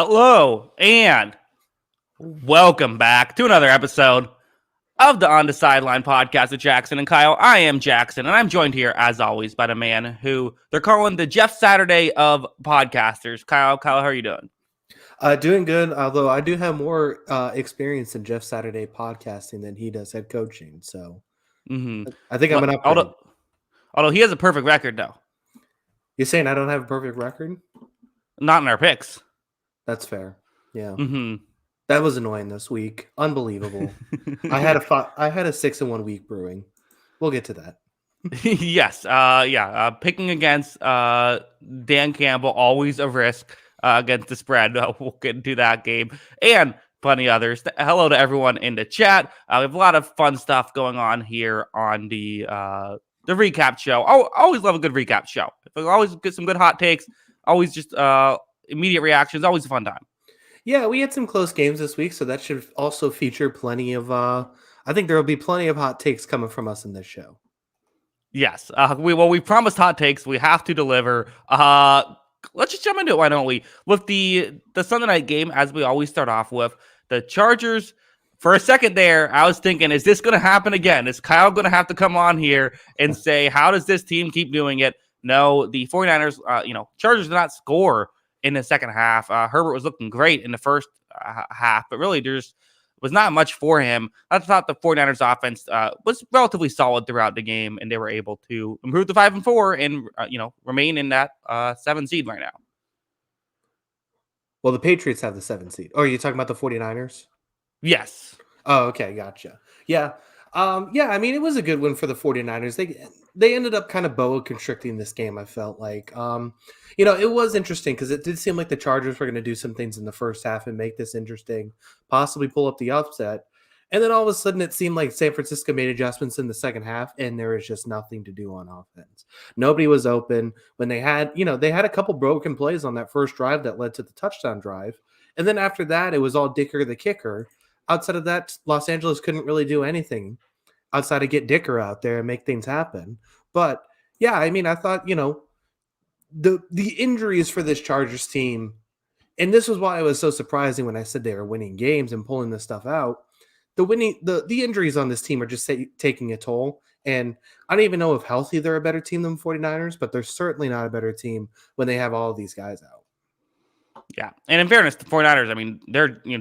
Hello and welcome back to another episode of the On the Sideline podcast with Jackson and Kyle. I am Jackson, and I'm joined here, as always, by the man who they're calling the Jeff Saturday of podcasters. Kyle, how are you doing? Doing good, although I do have more experience in Jeff Saturday podcasting than he does head coaching. So I think I'm an upgrade. Although he has a perfect record, though. You're saying I don't have a perfect record? Not in our picks. That's fair. Yeah. Mm-hmm. That was annoying this week. Unbelievable. I had a 6-1 week brewing. We'll get to that. Yes. Picking against Dan Campbell, always a risk against the spread. We'll get into that game and plenty others. Hello to everyone in the chat. We have a lot of fun stuff going on here on the recap show. I always love a good recap show. We always get some good hot takes. Always just immediate reactions. Always a fun time. Yeah, we had some close games this week, so that should also feature plenty of I think there will be plenty of hot takes coming from us in this show. Yes. We promised hot takes. We have to deliver. Let's just jump into it, why don't we? With the Sunday night game, as we always start off with, the Chargers. For a second there, I was thinking, is this going to happen again? Is Kyle going to have to come on here and say, how does this team keep doing it? No, the 49ers, Chargers did not score in the second half. Herbert was looking great in the first half, but really there's was not much for him. I thought the 49ers offense was relatively solid throughout the game, and they were able to improve to 5-4 and remain in that 7 seed right now. Well, the Patriots have the 7 seed. Oh, are you talking about the 49ers? Yes. Oh, okay, gotcha. Yeah. I mean, it was a good win for the 49ers. They ended up kind of boa constricting this game, I felt like. It was interesting because it did seem like the Chargers were going to do some things in the first half and make this interesting, possibly pull up the upset. And then all of a sudden it seemed like San Francisco made adjustments in the second half and there was just nothing to do on offense. Nobody was open when they had a couple broken plays on that first drive that led to the touchdown drive. And then after that, it was all Dicker the kicker. Outside of that, Los Angeles couldn't really do anything outside of get Dicker out there and make things happen. But yeah, I mean, I thought, the injuries for this Chargers team, and this was why it was so surprising when I said they were winning games and pulling this stuff out. The injuries on this team are just taking a toll. And I don't even know if healthy they're a better team than the 49ers, but they're certainly not a better team when they have all of these guys out. Yeah, and in fairness, the 49ers, I mean,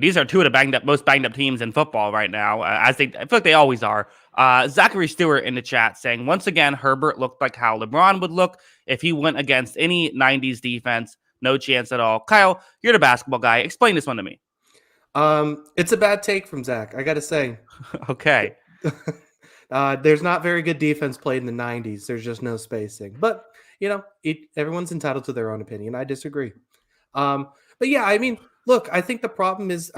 these are two of the most banged up teams in football right now, I feel like they always are. Zachary Stewart in the chat saying, once again, Herbert looked like how LeBron would look if he went against any 90s defense. No chance at all. Kyle, you're the basketball guy. Explain this one to me. It's a bad take from Zach, I got to say. Okay. There's not very good defense played in the 90s. There's just no spacing. But, everyone's entitled to their own opinion. I disagree. But yeah, I mean, look, I think the problem is,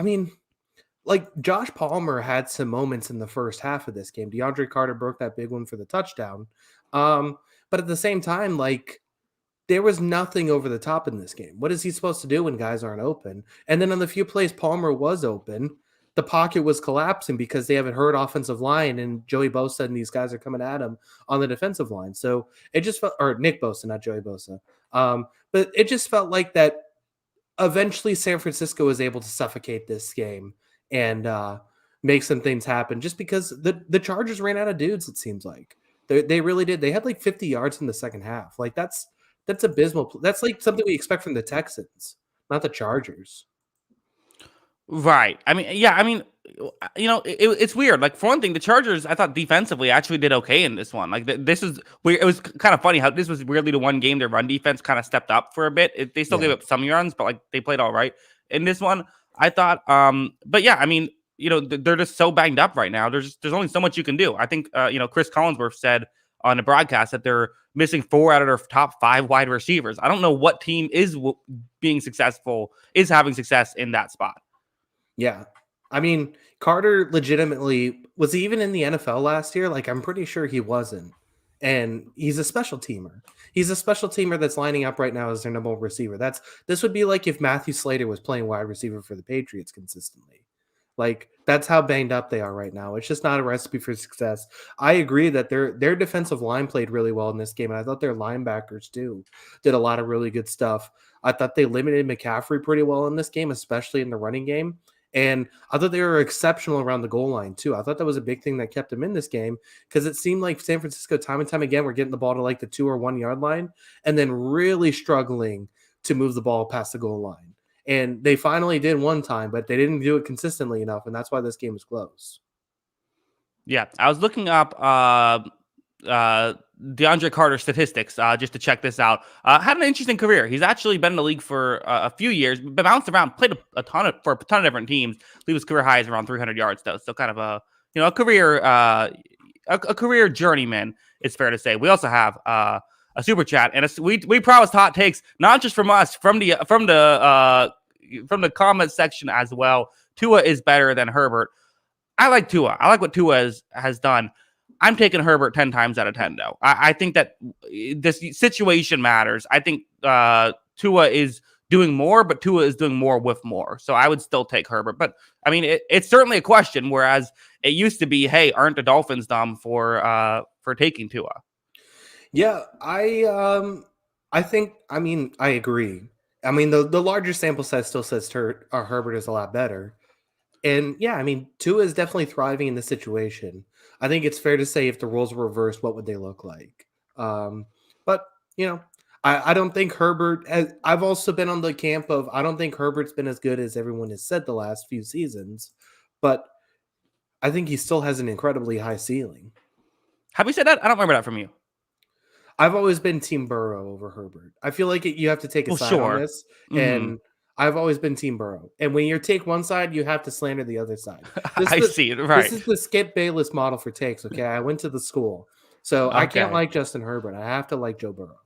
like Josh Palmer had some moments in the first half of this game. DeAndre Carter broke that big one for the touchdown. But at the same time, like there was nothing over the top in this game. What is he supposed to do when guys aren't open? And then on the few plays Palmer was open, the pocket was collapsing because they have a hurt offensive line and Joey Bosa and these guys are coming at him on the defensive line. So it just felt, or Nick Bosa, not Joey Bosa. But it just felt like that. Eventually, San Francisco was able to suffocate this game and make some things happen just because the Chargers ran out of dudes, it seems like. They really did. They had like 50 yards in the second half. Like that's abysmal. That's like something we expect from the Texans, not the Chargers. Right. It's weird. Like, for one thing, the Chargers, I thought defensively actually did okay in this one. Like, this is weird. It was kind of funny how this was weirdly the one game their run defense kind of stepped up for a bit. They still gave up some runs, but like they played all right in this one. I thought, but yeah, I mean, they're just so banged up right now. There's only so much you can do. I think, Chris Collinsworth said on the broadcast that they're missing 4 out of their top 5 wide receivers. I don't know what team is having success in that spot. Yeah. I mean, Carter legitimately, was he even in the NFL last year? Like, I'm pretty sure he wasn't. And he's a special teamer. He's a special teamer that's lining up right now as their number one receiver. This would be like if Matthew Slater was playing wide receiver for the Patriots consistently. Like, that's how banged up they are right now. It's just not a recipe for success. I agree that their defensive line played really well in this game, and I thought their linebackers too did a lot of really good stuff. I thought they limited McCaffrey pretty well in this game, especially in the running game. And I thought they were exceptional around the goal line too. I thought that was a big thing that kept them in this game because it seemed like San Francisco time and time again were getting the ball to like the 2 or 1 yard line and then really struggling to move the ball past the goal line. And they finally did one time, but they didn't do it consistently enough, and that's why this game was close. Yeah, I was looking up DeAndre Carter statistics just to check this out. Had an interesting career. He's actually been in the league for a few years, been bounced around, played a ton of different teams. I believe his career high is around 300 yards though, so kind of a career a career journeyman. It's fair to say. We also have a super chat, and we promised hot takes, not just from us, from the comment section as well. Tua is better than Herbert. I like Tua. I like what Tua has done. I'm taking Herbert 10 times out of 10, though. I think that this situation matters. I think Tua is doing more, but Tua is doing more with more. So I would still take Herbert. But, I mean, it's certainly a question, whereas it used to be, hey, aren't the Dolphins dumb for taking Tua? Yeah, I think, I mean, I agree. I mean, the larger sample size still says Herbert is a lot better. And yeah, I mean, Tua is definitely thriving in this situation. I think it's fair to say if the roles were reversed, what would they look like? But, you know, I don't think Herbert, I've also been on the camp of, I don't think Herbert's been as good as everyone has said the last few seasons, but I think he still has an incredibly high ceiling. Have we said that? I don't remember that from you. I've always been Team Burrow over Herbert. I feel like you have to take a side on this, and I've always been Team Burrow. And when you take one side, you have to slander the other side. I see it, right. This is the Skip Bayless model for takes, okay? I went to the school. So I can't like Justin Herbert. I have to like Joe Burrow.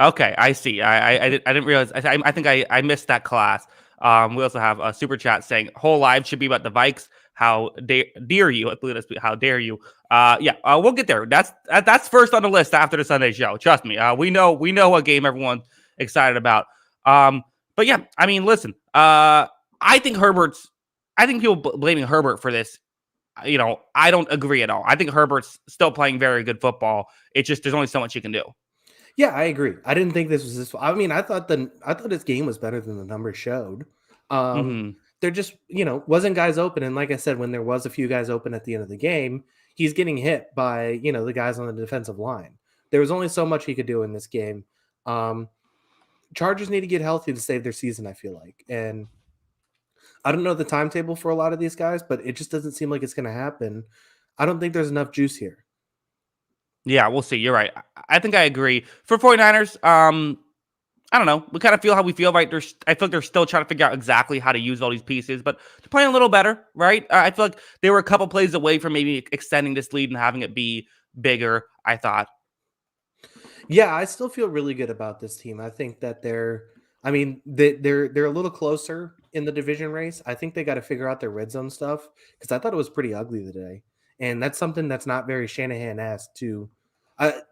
Okay, I see. I didn't realize. I think I missed that class. We also have a super chat saying whole live should be about the Vikes. How dare you? I believe that's how dare you. We'll get there. That's first on the list after the Sunday show. Trust me. We know what game everyone's excited about. But yeah, I mean, listen. I think people blaming Herbert for this. You know, I don't agree at all. I think Herbert's still playing very good football. It's just there's only so much he can do. Yeah, I agree. I didn't think this was this. I mean, I thought this game was better than the numbers showed. There just, wasn't guys open. And like I said, when there was a few guys open at the end of the game, he's getting hit by, the guys on the defensive line. There was only so much he could do in this game. Chargers need to get healthy to save their season, I feel like. And I don't know the timetable for a lot of these guys, but it just doesn't seem like it's going to happen. I don't think there's enough juice here. Yeah, we'll see. You're right. I think I agree. For 49ers, I don't know. We kind of feel how we feel, right? I feel like they're still trying to figure out exactly how to use all these pieces, but they're playing a little better, right? I feel like they were a couple plays away from maybe extending this lead and having it be bigger, I thought. Yeah, I still feel really good about this team. I think that they're a little closer in the division race. I think they got to figure out their red zone stuff because I thought it was pretty ugly today. And that's something that's not very Shanahan-esque to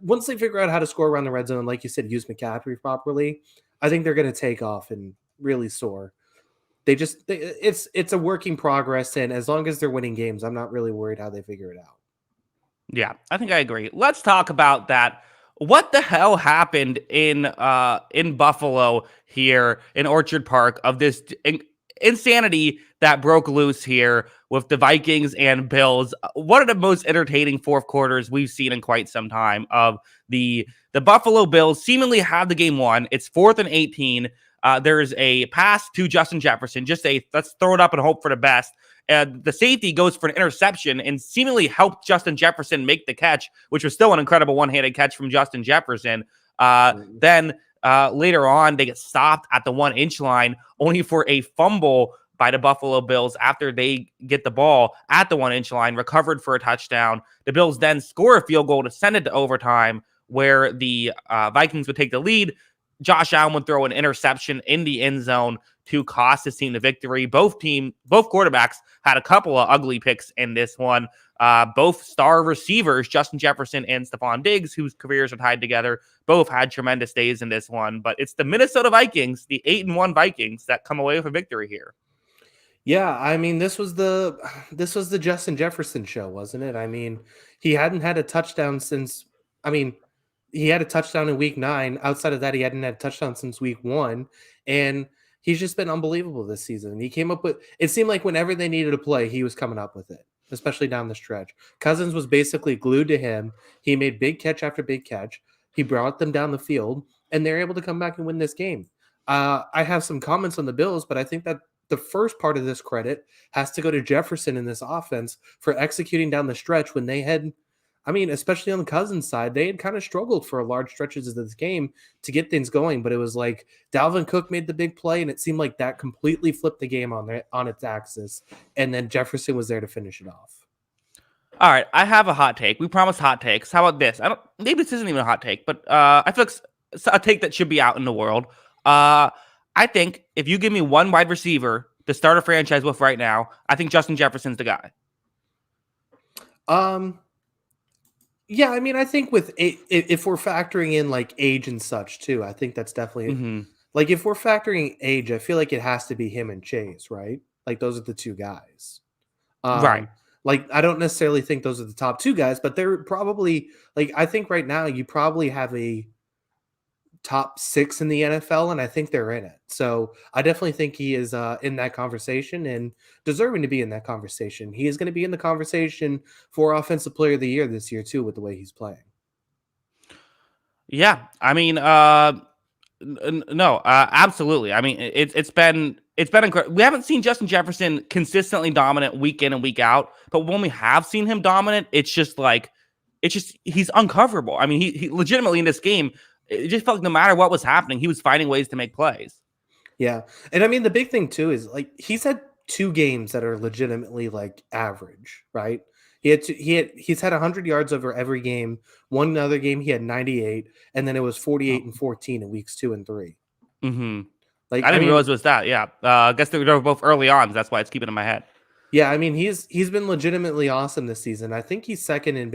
once they figure out how to score around the red zone, like you said, use McCaffrey properly, I think they're going to take off and really soar. It's a work in progress, and as long as they're winning games, I'm not really worried how they figure it out. Yeah, I think I agree. Let's talk about that. What the hell happened in Buffalo here in Orchard Park of this insanity that broke loose here with the Vikings and Bills? One of the most entertaining fourth quarters we've seen in quite some time of the Buffalo Bills seemingly have the game won. It's 4th and 18. There's a pass to Justin Jefferson. Just let's throw it up and hope for the best. The safety goes for an interception and seemingly helped Justin Jefferson make the catch, which was still an incredible one-handed catch from Justin Jefferson. Then later on, they get stopped at the 1-inch line, only for a fumble by the Buffalo Bills after they get the ball at the 1-inch line, recovered for a touchdown. The Bills then score a field goal to send it to overtime, where the Vikings would take the lead. Josh Allen would throw an interception in the end zone to cost his team the victory. Both quarterbacks had a couple of ugly picks in this one. Both star receivers, Justin Jefferson and Stephon Diggs, whose careers are tied together, both had tremendous days in this one. But it's the Minnesota Vikings, the 8-1 Vikings, that come away with a victory here. Yeah, I mean, this was the Justin Jefferson show, wasn't it? I mean, he hadn't had a touchdown since I mean, he had a touchdown in week 9. Outside of that, he hadn't had a touchdown since week 1, and he's just been unbelievable this season. He came up with it seemed like whenever they needed a play, he was coming up with it, especially down the stretch. Cousins was basically glued to him. He made big catch after big catch. He brought them down the field, and they're able to come back and win this game. I have some comments on the Bills, but I think that the first part of this credit has to go to Jefferson in this offense for executing down the stretch when they had, I mean, especially on the Cousins side, they had kind of struggled for large stretches of this game to get things going. But it was like Dalvin Cook made the big play, and it seemed like that completely flipped the game on its axis. And then Jefferson was there to finish it off. All right, I have a hot take. We promised hot takes. How about this? I don't. Maybe this isn't even a hot take, but I feel like it's a take that should be out in the world. I think if you give me one wide receiver to start a franchise with right now, I think Justin Jefferson's the guy. Yeah, I mean, I think with if we're factoring in like age and such too, I think that's definitely like if we're factoring age, I feel like it has to be him and Chase, right? Like those are the two guys. Right. Like I don't necessarily think those are the top two guys, but they're probably like I think right now you probably have a top 6 in the NFL, and I think they're in it. So I definitely think he is in that conversation and deserving to be in that conversation. He is going to be in the conversation for Offensive Player of the Year this year too, with the way he's playing. Yeah, I mean, no, absolutely. I mean, it's been incredible. We haven't seen Justin Jefferson consistently dominant week in and week out, but when we have seen him dominant, it's just he's uncoverable. I mean, he legitimately in this game, it just felt like no matter what was happening, he was finding ways to make plays. Yeah, and I mean the big thing too is like he's had 2 games that are legitimately like average, right? He's had 100 yards over every game. One other game he had 98, and then it was 48 and 14 in weeks 2 and 3. Mm-hmm. Like I I didn't mean, realize it was that. Yeah, I guess they were both early on. So that's why it's keeping in my head. yeah, I mean he's been legitimately awesome this season. I think he's second in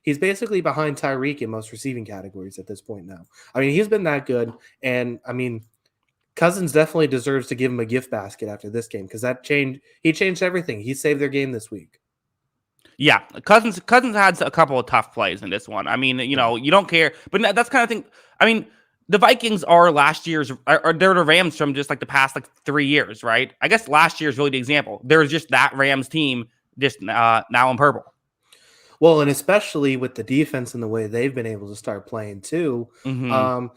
he's basically behind Tyreek in most receiving categories at this point now. I mean he's been that good, and I mean Cousins definitely deserves to give him a gift basket after this game because he changed everything. He saved their game this week. Yeah, Cousins had a couple of tough plays in this one. I mean, you know, you don't care, but that's kind of thing. I mean, the Vikings are last year's, or they're the Rams from just like the past like 3 years, right? I guess last year's really the example. There's just that Rams team just now in purple. Well, and especially with the defense and the way they've been able to start playing too. And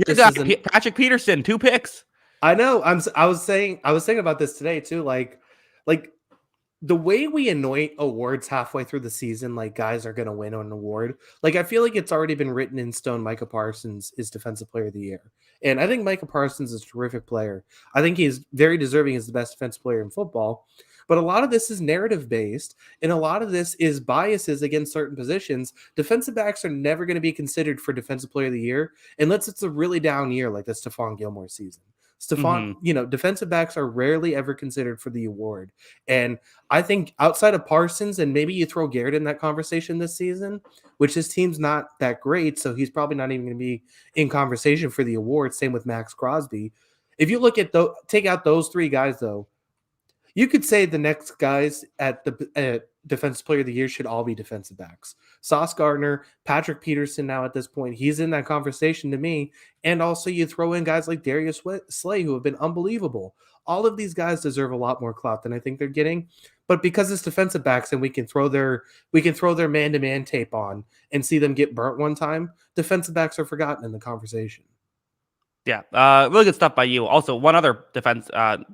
Your guy, Patrick Peterson, 2 picks. I know. I was saying about this today too. Like the way we anoint awards halfway through the season, like guys are going to win an award. Like I feel like it's already been written in stone. Micah Parsons is Defensive Player of the Year, and I think Micah Parsons is a terrific player. I think he's very deserving as the best defensive player in football. But a lot of this is narrative based, and a lot of this is biases against certain positions. Defensive backs are never going to be considered for Defensive Player of the Year unless it's a really down year like the Stephon Gilmore season. Defensive backs are rarely ever considered for the award. And I think outside of Parsons, and maybe you throw Garrett in that conversation this season, which his team's not that great, so he's probably not even going to be in conversation for the award. Same with Max Crosby. If you look at take out those 3 guys, though, you could say the next guys at the Defensive Player of the Year should all be defensive backs. Sauce Gardner, Patrick Peterson now at this point, he's in that conversation to me. And also you throw in guys like Darius Slay who have been unbelievable. All of these guys deserve a lot more clout than I think they're getting. But because it's defensive backs and we can throw their man-to-man tape on and see them get burnt one time, defensive backs are forgotten in the conversation. Yeah, really good stuff by you. Also, one other defense,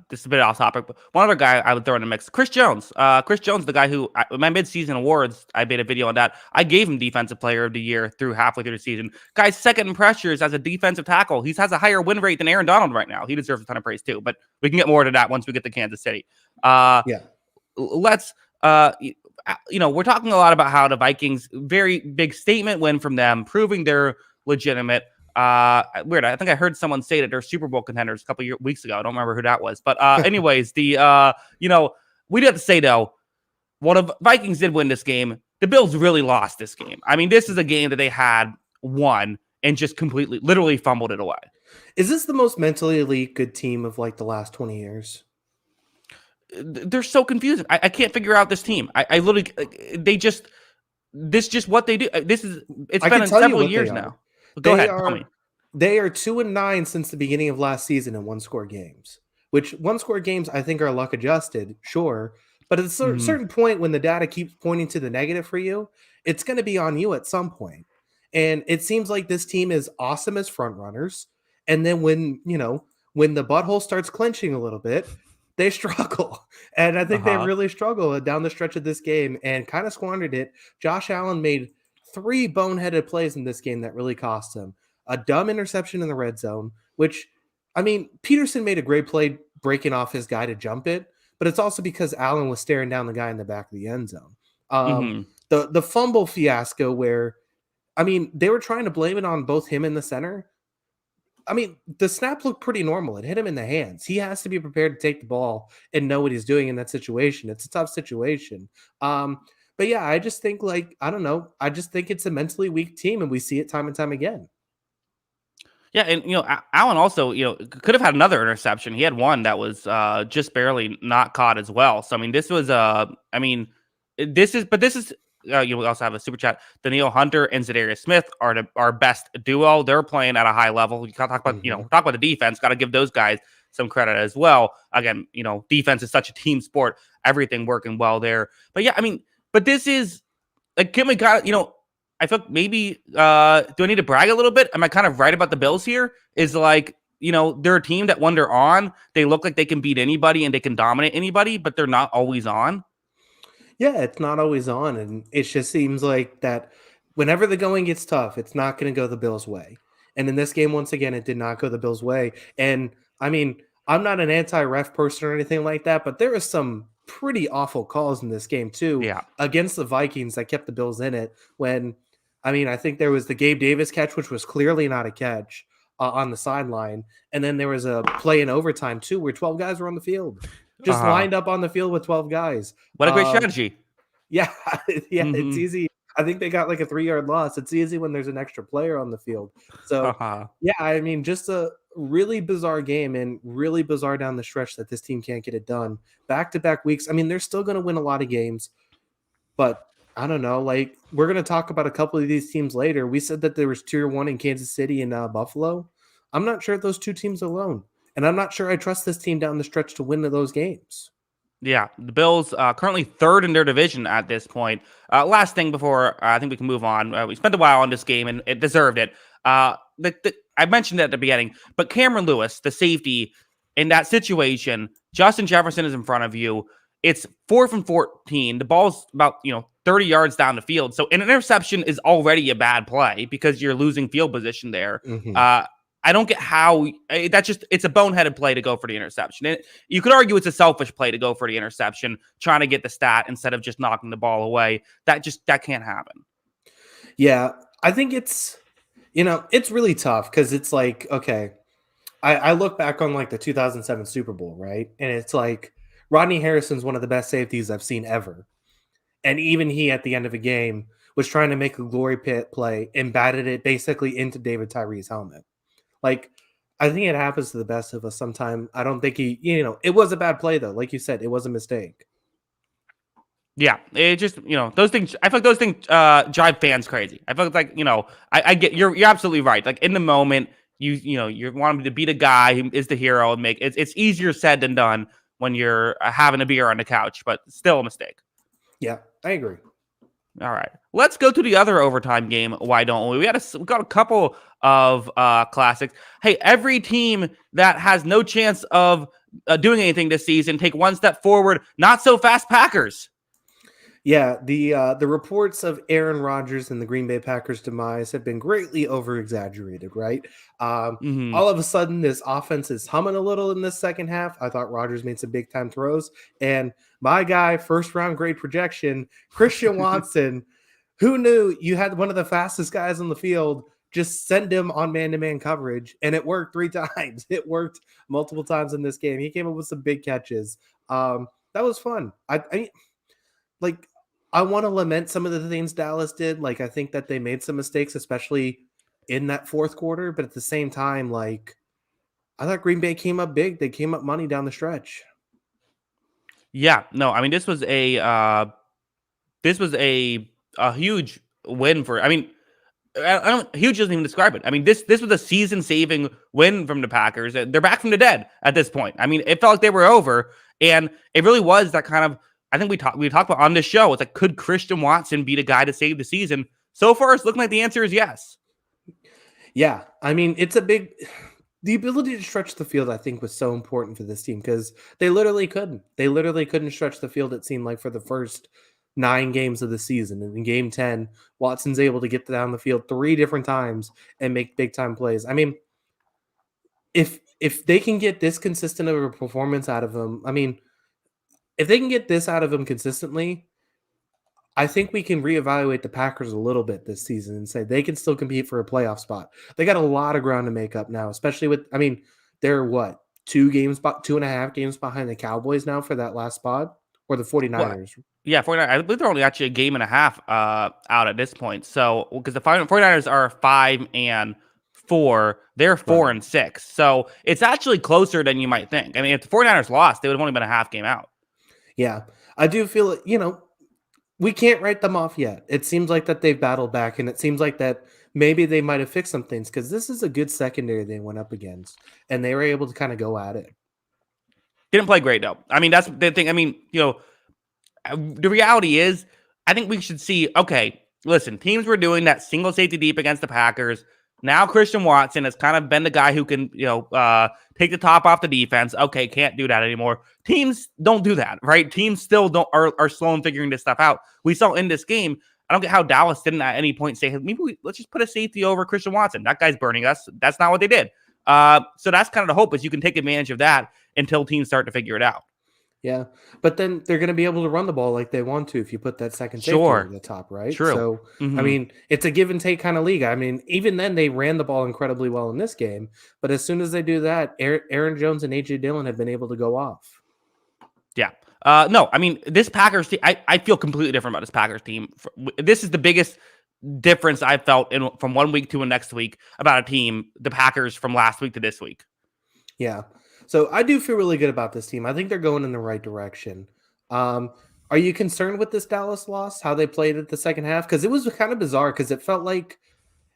this is a bit off topic, but one other guy I would throw in the mix, Chris Jones. Chris Jones, the guy who, my midseason awards, I made a video on that. I gave him Defensive Player of the Year halfway through the season. Guy's second in pressures as a defensive tackle. He has a higher win rate than Aaron Donald right now. He deserves a ton of praise too, but we can get more to that once we get to Kansas City. Let's, we're talking a lot about how the Vikings, very big statement win from them, proving they're legitimate. Weird. I think I heard someone say that they're Super Bowl contenders a couple weeks ago. I don't remember who that was, but anyways, we do have to say though, while the Vikings did win this game, the Bills really lost this game. I mean, this is a game that they had won and just literally fumbled it away. Is this the most mentally elite good team of like the last 20 years? they're so confusing. I can't figure out this team. I literally, this just what they do. It's I been can in tell you several what they years are. now. Go They ahead, tell me. are they are 2-9 since the beginning of last season in one-score games. Which one-score games I think are luck adjusted, sure, but at a Mhm. certain point when the data keeps pointing to the negative for you, it's going to be on you at some point. And it seems like this team is awesome as front runners, and then when the butthole starts clenching a little bit, they struggle. And I think they Uh-huh. really struggle down the stretch of this game and kind of squandered it. Josh Allen made 3 boneheaded plays in this game that really cost him. A dumb interception in the red zone, which, I mean, Peterson made a great play breaking off his guy to jump it, but it's also because Allen was staring down the guy in the back of the end zone. Mhm. The fumble fiasco where, I mean, they were trying to blame it on both him and the center. I mean, the snap looked pretty normal. It hit him in the hands. He has to be prepared to take the ball and know what he's doing in that situation. It's a tough situation. Um, but yeah, I just think I don't know. I just think it's a mentally weak team, and we see it time and time again. Yeah, and Allen also, could have had another interception. He had one that was just barely not caught as well. So I mean, this was I mean, this is we also have a super chat. Daniil Hunter and Zadarius Smith are our best duo. They're playing at a high level. You can talk about Mhm. talk about the defense. Got to give those guys some credit as well. Again, defense is such a team sport. Everything working well there. But yeah, I mean, but this is like Kim, we got I feel like maybe do I need to brag a little bit? Am I kind of right about the Bills here? Is like, they're a team that when they're on, they look like they can beat anybody and they can dominate anybody, but they're not always on. Yeah, it's not always on, and it just seems like that whenever the going gets tough, it's not going to go the Bills' way. And in this game, once again, it did not go the Bills' way. And I mean, I'm not an anti-ref person or anything like that, but there was some pretty awful calls in this game too Yeah. against the Vikings that kept the Bills in it. When I mean, I think there was the Gabe Davis catch, which was clearly not a catch on the sideline, and then there was a play in overtime too, where 12 guys were on the field, just Uh-huh. lined up on the field with 12 guys. What a great Um, strategy. yeah, yeah, it's Hmm. easy. I think they got like a 3-yard loss. It's easy when there's an extra player on the field. So, Uh-huh. yeah, I mean, just a really bizarre game and really bizarre down the stretch that this team can't get it done. Back-to-back weeks. I mean, they're still going to win a lot of games, but I don't know. Like we're going to talk about a couple of these teams later. We said that there was tier 1 in Kansas City and Buffalo. I'm not sure if those two teams alone, and I'm not sure I trust this team down the stretch to win those games. Yeah, the Bills currently third in their division at this point. Last thing before I think we can move on. We spent a while on this game and it deserved it. I mentioned it at the beginning, but Cameron Lewis, the safety, in that situation, Justin Jefferson is in front of you. It's 4th and 14. The ball's about 30 yards down the field. So an interception is already a bad play because you're losing field position there. Mhm. Uh, I don't get how it's a boneheaded play to go for the interception. You could argue it's a selfish play to go for the interception, trying to get the stat instead of just knocking the ball away. That can't happen. Yeah, I think it's really tough because it's like, okay, I look back on like the 2007 Super Bowl, right? And it's like Rodney Harrison's one of the best safeties I've seen ever. And even he, at the end of a game, was trying to make a glory pit play and batted it basically into David Tyree's helmet. Like, I think it happens to the best of us sometime. I don't think it was a bad play though. Like you said, it was a mistake. Yeah, it just those things. I feel like those things drive fans crazy. I feel like I get you're absolutely right. Like in the moment, you want him to be the guy who is the hero and make it's easier said than done when you're having a beer on the couch, but still a mistake. Yeah, I agree. All right, let's go to the other overtime game. Why don't we? We got a couple of classics. Hey, every team that has no chance of doing anything this season, take one step forward. Not so fast, Packers. Yeah, the reports of Aaron Rodgers and the Green Bay Packers' demise have been greatly over exaggerated, right? Hmm. All of a sudden, this offense is humming a little in this second half. I thought Rodgers made some big time throws, and my guy, first round grade projection, Christian Watson. Who knew you had one of the fastest guys on the field? Just send him on man to man coverage, and it worked 3 times. It worked multiple times in this game. He came up with some big catches. That was fun. I like I want to lament some of the things Dallas did. Like I think that they made some mistakes, especially in that fourth quarter. But at the same time, like I thought Green Bay came up big. They came up money down the stretch. Yeah, no, I mean this was a huge win for. I mean, I don't. Huge doesn't even describe it. I mean, this was a season-saving win from the Packers. They're back from the dead at this point. I mean, it felt like they were over, and it really was that kind of. I think we talked about on this show. It's like, could Christian Watson be the guy to save the season? So far, it's looking like the answer is yes. Yeah, I mean, it's a big. The ability to stretch the field, I think, was so important for this team because they literally couldn't. They literally couldn't stretch the field, it seemed like, for the first 9 games of the season. And in game 10, Watson's able to get down the field 3 different times and make big time plays. I mean, if they can get this consistent of a performance out of him, I mean, if they can get this out of him consistently, I think we can reevaluate the Packers a little bit this season and say they can still compete for a playoff spot. They got a lot of ground to make up now, especially with, I mean, they're what, 2.5 games behind the Cowboys now for that last spot, or the Well, 49ers. yeah, 49. I believe they're only actually a game and a half out at this point. So because the 49ers are 5-4, they're four Right. and six. So it's actually closer than you might think. I mean, if the 49ers lost, they would have only been a half game out. Yeah. I do feel, we can't write them off yet. It seems like that they've battled back, and it seems like that maybe they might have fixed some things because this is a good secondary they went up against, and they were able to kind of go at it. Didn't play great though. I mean, that's the thing. I mean, the reality is, I think we should see, okay, listen, teams were doing that single safety deep against the Packers. Now Christian Watson has kind of been the guy who can, take the top off the defense. Okay, can't do that anymore. Teams don't do that, right? Teams still don't are slow in figuring this stuff out. We saw in this game, I don't get how Dallas didn't at any point say, hey, let's just put a safety over Christian Watson. That guy's burning us. That's not what they did. So that's kind of the hope, is you can take advantage of that until teams start to figure it out. Yeah, but then they're going to be able to run the ball like they want to if you put that second safety over Sure. the top, right? True. So, I Mhm. mean, it's a give and take kind of league. I mean, even then they ran the ball incredibly well in this game, but as soon as they do that, Aaron Jones and AJ Dillon have been able to go off. Yeah. No, I mean, this Packers team, I feel completely different about this Packers team. This is the biggest difference I've felt from 1 week to the next week about a team, the Packers, from last week to this week. Yeah. So I do feel really good about this team. I think they're going in the right direction. Um, are you concerned with this Dallas loss? How they played it the second half? Because it was kind of bizarre. Because it felt like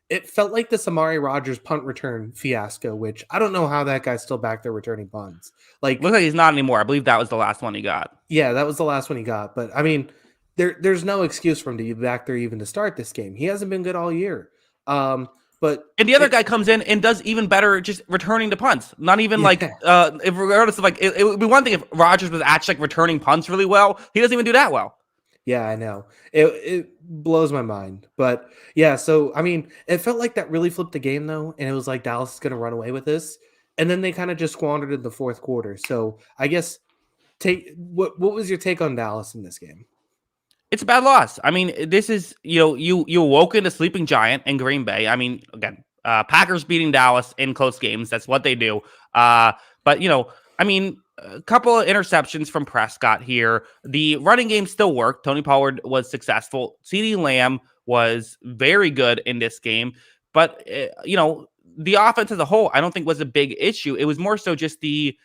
the Samari Rogers punt return fiasco, which I don't know how that guy's still back there returning punts. Like, Looks like he's not anymore. I believe that was the last one he got. yeah, that was the last one he got. But I mean, there's no excuse for him to be back there even to start this game. He hasn't been good all year. But And the other guy comes in and does even better just returning the punts. Not even yeah. if regardless of it would be one thing if Rodgers was actually returning punts really well. He doesn't even do that well. Yeah, I know. It blows my mind. But yeah, so I mean, it felt like that really flipped the game though, and it was like Dallas is going to run away with this. And then they kind of just squandered in the fourth quarter. So, I guess what was your take on Dallas in this game? It's a bad loss. I mean, this is you awoken a sleeping giant in Green Bay. I mean, again, Packers beating Dallas in close games. That's what they do. But I mean, a couple of interceptions from Prescott here. The running game still worked. Tony Pollard was successful. CeeDee Lamb was very good in this game. But the offense as a whole, I don't think was a big issue. It was more so just the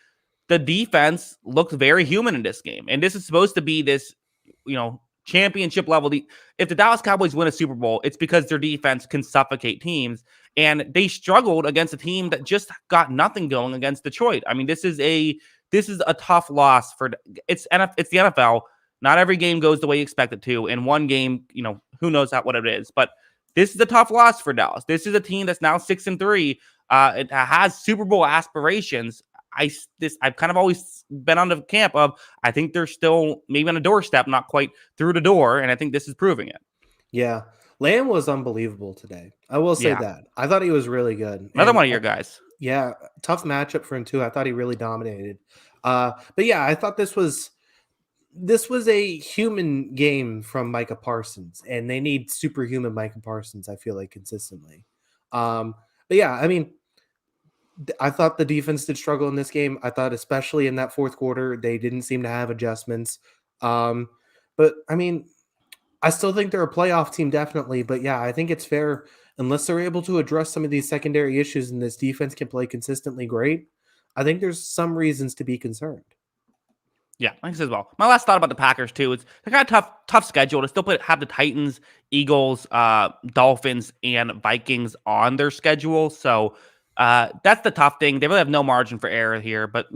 defense looked very human in this game, and this is supposed to be this championship level. If the Dallas Cowboys win a Super Bowl, it's because their defense can suffocate teams, and they struggled against a team that just got nothing going against Detroit. I mean, this is a tough loss for it's the NFL. Not every game goes the way you expect it to. In one game, who knows what it is, but this is a tough loss for Dallas. This is a team that's now 6-3. It has Super Bowl aspirations. I've kind of always been on the camp of, I think they're still maybe on a doorstep, not quite through the door, and I think this is proving it. Yeah. Lamb was unbelievable today. I will say that. I thought he was really good. Another one of your guys. Yeah, tough matchup for him too. I thought he really dominated. But yeah, I thought this was a human game from Micah Parsons, and they need superhuman Micah Parsons, I feel like, consistently. But yeah, I mean, I thought the defense did struggle in this game. I thought especially in that fourth quarter, they didn't seem to have adjustments. But I mean, I still think they're a playoff team, definitely. But yeah, I think it's fair, unless they're able to address some of these secondary issues and this defense can play consistently great. I think there's some reasons to be concerned. Yeah, like I said as well. My last thought about the Packers too is they got a tough schedule. To still have the Titans, Eagles, Dolphins, and Vikings on their schedule. So that's the tough thing. They really have no margin for error here, but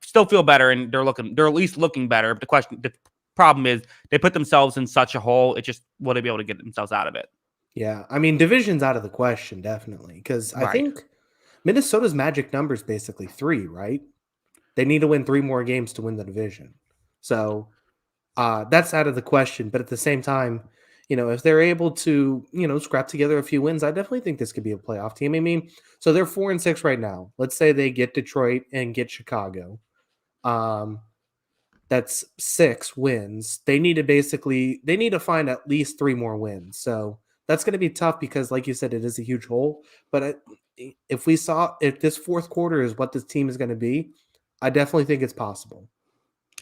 still feel better, and they're at least looking better. But the problem is they put themselves in such a hole. It just will they be able to get themselves out of it? Yeah, I mean, division's out of the question, definitely, because I Right. think Minnesota's magic number is basically 3, right? They need to win 3 more games to win the division. So, that's out of the question, but at the same time, if they're able to, scrap together a few wins, I definitely think this could be a playoff team. I mean, so they're 4 and 6 right now. Let's say they get Detroit and get Chicago. Um, that's 6 wins. They need to find at least 3 more wins. So that's going to be tough because, like you said, it is a huge hole. But if this fourth quarter is what this team is going to be, I definitely think it's possible.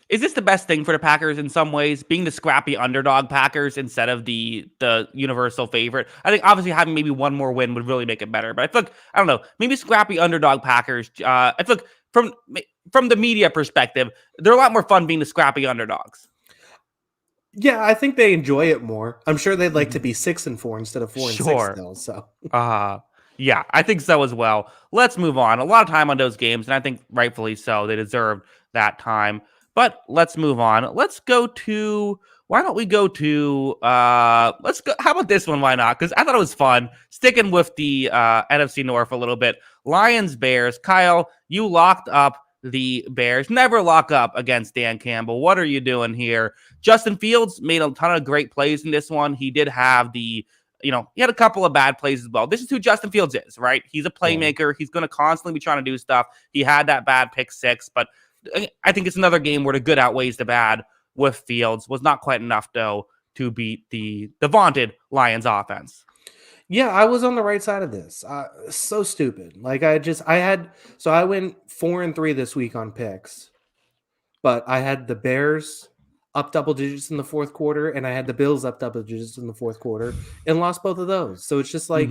Is this the best thing for the Packers in some ways, being the scrappy underdog Packers instead of the universal favorite? I think obviously having maybe one more win would really make it better. But I feel like, I don't know, maybe scrappy underdog Packers. I feel like from the media perspective, they're a lot more fun being the scrappy underdogs. Yeah, I think they enjoy it more. I'm sure they'd like to be 6 and 4 instead of 4 and 6 Sure. still. So Yeah, I think so as well. Let's move on. A lot of time on those games, and I think rightfully so. They deserved that time. But let's move on. Why don't we go to let's go, how about this one? Why not? Because I thought it was fun. Sticking with the NFC North a little bit. Lions, Bears. Kyle, you locked up the Bears. Never lock up against Dan Campbell. What are you doing here? Justin Fields made a ton of great plays in this one. He did have he had a couple of bad plays as well. This is who Justin Fields is, right? He's a playmaker. He's going to constantly be trying to do stuff. He had that bad pick 6, but I think it's another game where the good outweighs the bad with Fields. Was not quite enough, though, to beat the vaunted Lions offense. yeah, I was on the right side of this. So stupid. Like I went 4 and 3 this week on picks, but I had the Bears up double digits in the fourth quarter, and I had the Bills up double digits in the fourth quarter, and lost both of those. So it's just like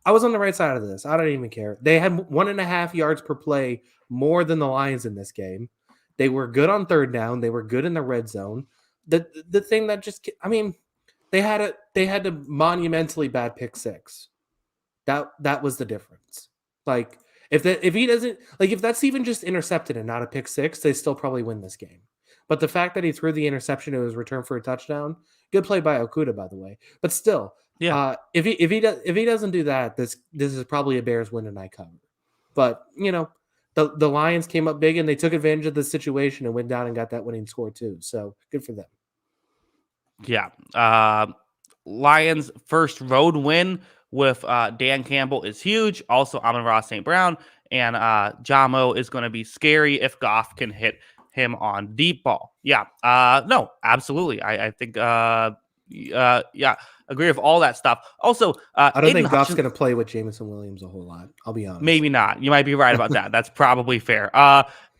I was on the right side of this. I don't even care. They had 1.5 yards per play more than the Lions in this game. They were good on third down. They were good in the red zone. The thing that they had a monumentally bad pick 6. That was the difference. Like if that's even just intercepted and not a pick 6, they still probably win this game. But the fact that he threw the interception and was returned for a touchdown, good play by Okuda, by the way. But still, Yeah. if he doesn't do that, this is probably a Bears win tonight cover. But the Lions came up big and they took advantage of the situation and went down and got that winning score too. So good for them. Yeah. Lions' first road win with Dan Campbell is huge. Also, Amon-Ra St. Brown and Jamo is going to be scary if Goff can hit him on deep ball. Yeah. No, absolutely. I think, yeah, agree with all that stuff. Also, I don't think Goff's going to play with Jameson Williams a whole lot. I'll be honest. Maybe not. You might be right about that. That's probably fair.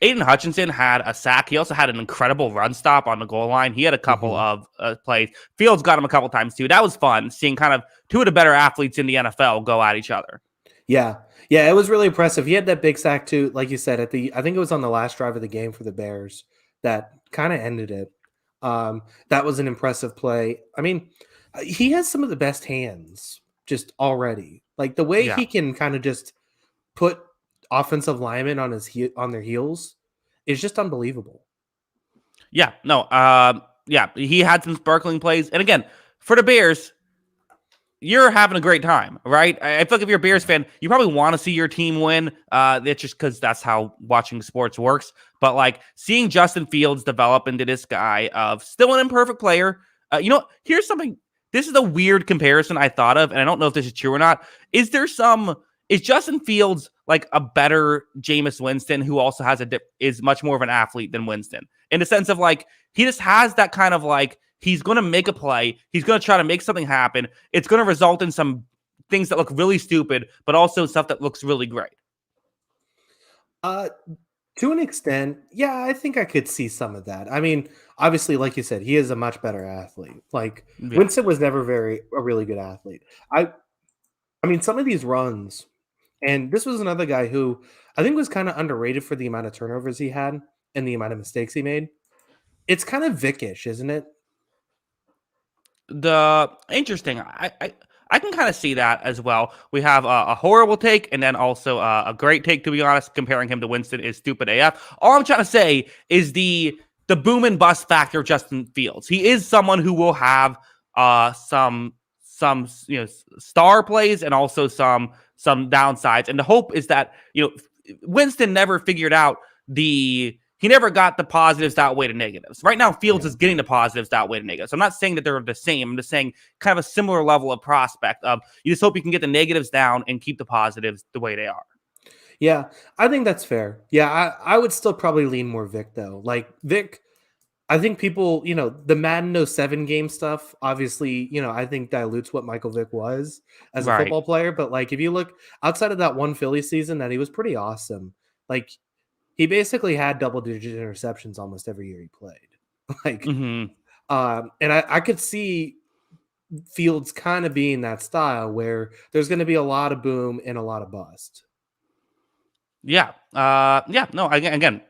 Aiden Hutchinson had a sack. He also had an incredible run stop on the goal line. He had a couple of plays. Fields got him a couple times too. That was fun, seeing kind of two of the better athletes in the NFL go at each other. Yeah, it was really impressive. He had that big sack too, like you said, I think it was on the last drive of the game for the Bears that kind of ended it. That was an impressive play. I mean, he has some of the best hands just already. Like the way he can kind of just put offensive linemen on their heels is just unbelievable. Yeah, no, yeah, he had some sparkling plays, and again, for the Bears, you're having a great time, right? I feel like if you're a Bears fan, you probably want to see your team win. It's just because that's how watching sports works. But like seeing Justin Fields develop into this guy of still an imperfect player. Here's something. This is a weird comparison I thought of, and I don't know if this is true or not. Is Justin Fields like a better Jameis Winston who also is much more of an athlete than Winston in the sense of like he just has that kind of like he's going to make a play, he's going to try to make something happen. It's going to result in some things that look really stupid, but also stuff that looks really great. To an extent, yeah, I think I could see some of that. I mean, obviously, like you said, he is a much better athlete. Like Winston was never a really good athlete. I mean, some of these runs, and this was another guy who I think was kind of underrated for the amount of turnovers he had. and the amount of mistakes he made. It's kind of Vic-ish, isn't it? The interesting, I can kind of see that as well. We have a horrible take and then also a great take. To be honest, comparing him to Winston is stupid AF. All I'm trying to say is the boom and bust factor of Justin Fields. He is someone who will have some star plays and also some downsides. And the hope is that Winston never figured out he never got the positives to outweigh the negatives. Right now, Fields is getting the positives to outweigh the negatives. I'm not saying that they're the same. I'm just saying kind of a similar level of prospect of you just hope you can get the negatives down and keep the positives the way they are. Yeah, I think that's fair. Yeah, I would still probably lean more Vic, though. Like, Vic, I think people, the Madden 07 game stuff, obviously, I think dilutes what Michael Vick was as a Right. football player. But, like, if you look outside of that one Philly season that he was pretty awesome, like, he basically had double-digit interceptions almost every year he played. Like, Mm-hmm. and I could see Fields kind of being that style where there's going to be a lot of boom and a lot of bust. Yeah. Yeah. No, again,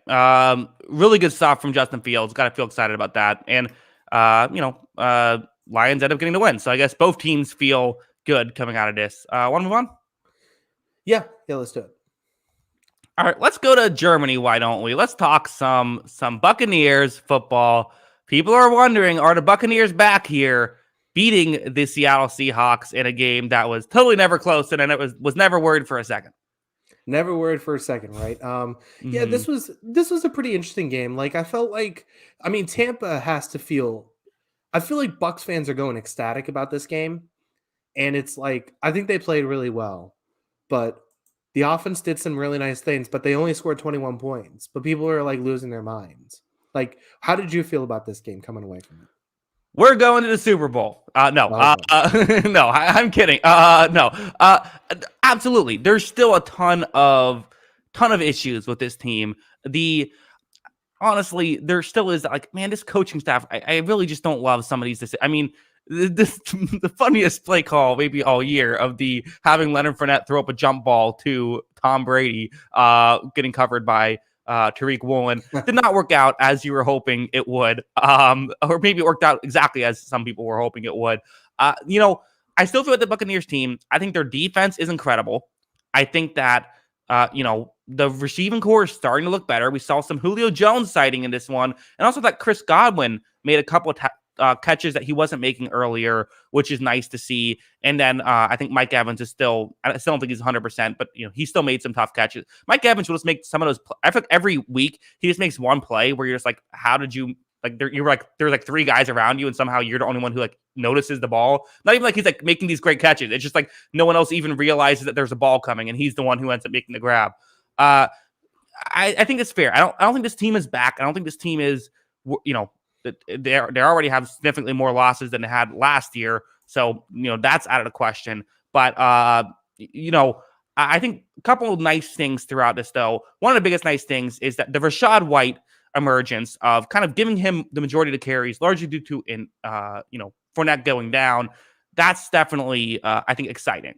really good stuff from Justin Fields. Got to feel excited about that. And, Lions end up getting the win. So I guess both teams feel good coming out of this. Want to move on? Yeah, let's do it. All right, let's go to Germany. Why don't we? Let's talk some Buccaneers football. People are wondering, are the Buccaneers back here beating the Seattle Seahawks in a game that was totally never close and it was never worried for a second? Never worried for a second, right? Yeah, Mm-hmm. this was a pretty interesting game. Like, I felt like, Tampa has to feel. I feel like Bucs fans are going ecstatic about this game, and it's like I think they played really well, but the offense did some really nice things, but they only scored 21 points. But people are like losing their minds. Like, how did you feel about this game coming away from it? We're going to the Super Bowl. No, Okay. no, I'm kidding. No, absolutely. There's still a ton of issues with this team. Honestly, there still is like, man, this coaching staff. I really just don't love some of these decisions. I mean, the funniest play call maybe all year of the having Leonard Fournette throw up a jump ball to Tom Brady, getting covered by Tariq Woolen did not work out as you were hoping it would, or maybe it worked out exactly as some people were hoping it would. I still feel like the Buccaneers team. I think their defense is incredible. I think that the receiving core is starting to look better. We saw some Julio Jones sighting in this one, and also that Chris Godwin made a couple of catches that he wasn't making earlier, which is nice to see. And then I think Mike Evans is I still don't think he's 100%, but he still made some tough catches. Mike Evans will just make some of those. I feel like every week he just makes one play where you're just like, how did you there's like three guys around you and somehow you're the only one who like notices the ball. Not even like he's like making these great catches. It's just like no one else even realizes that there's a ball coming and he's the one who ends up making the grab. I think it's fair. I don't think this team is back. I don't think this team is, they already have significantly more losses than they had last year. So, that's out of the question. But, I think a couple of nice things throughout this, though. One of the biggest nice things is that the Rashad White emergence of kind of giving him the majority of the carries, largely due to Fournette going down. That's definitely, I think, exciting.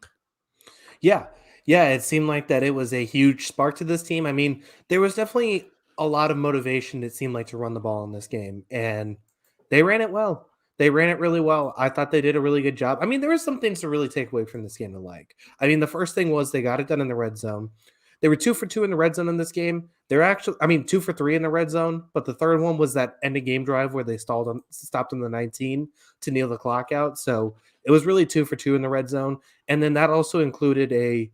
Yeah. Yeah, it seemed like that it was a huge spark to this team. I mean, there was definitely a lot of motivation, it seemed like, to run the ball in this game, and they ran it well. They ran it really well. I thought they did a really good job. I mean, there were some things to really take away from this game to like. I mean, the first thing was they got it done in the red zone. They were 2 for 2 in the red zone in this game. They're actually, 2 for 3 in the red zone, but the third one was that end of game drive where they stopped on the 19 to kneel the clock out. So it was really 2 for 2 in the red zone. And then that also included a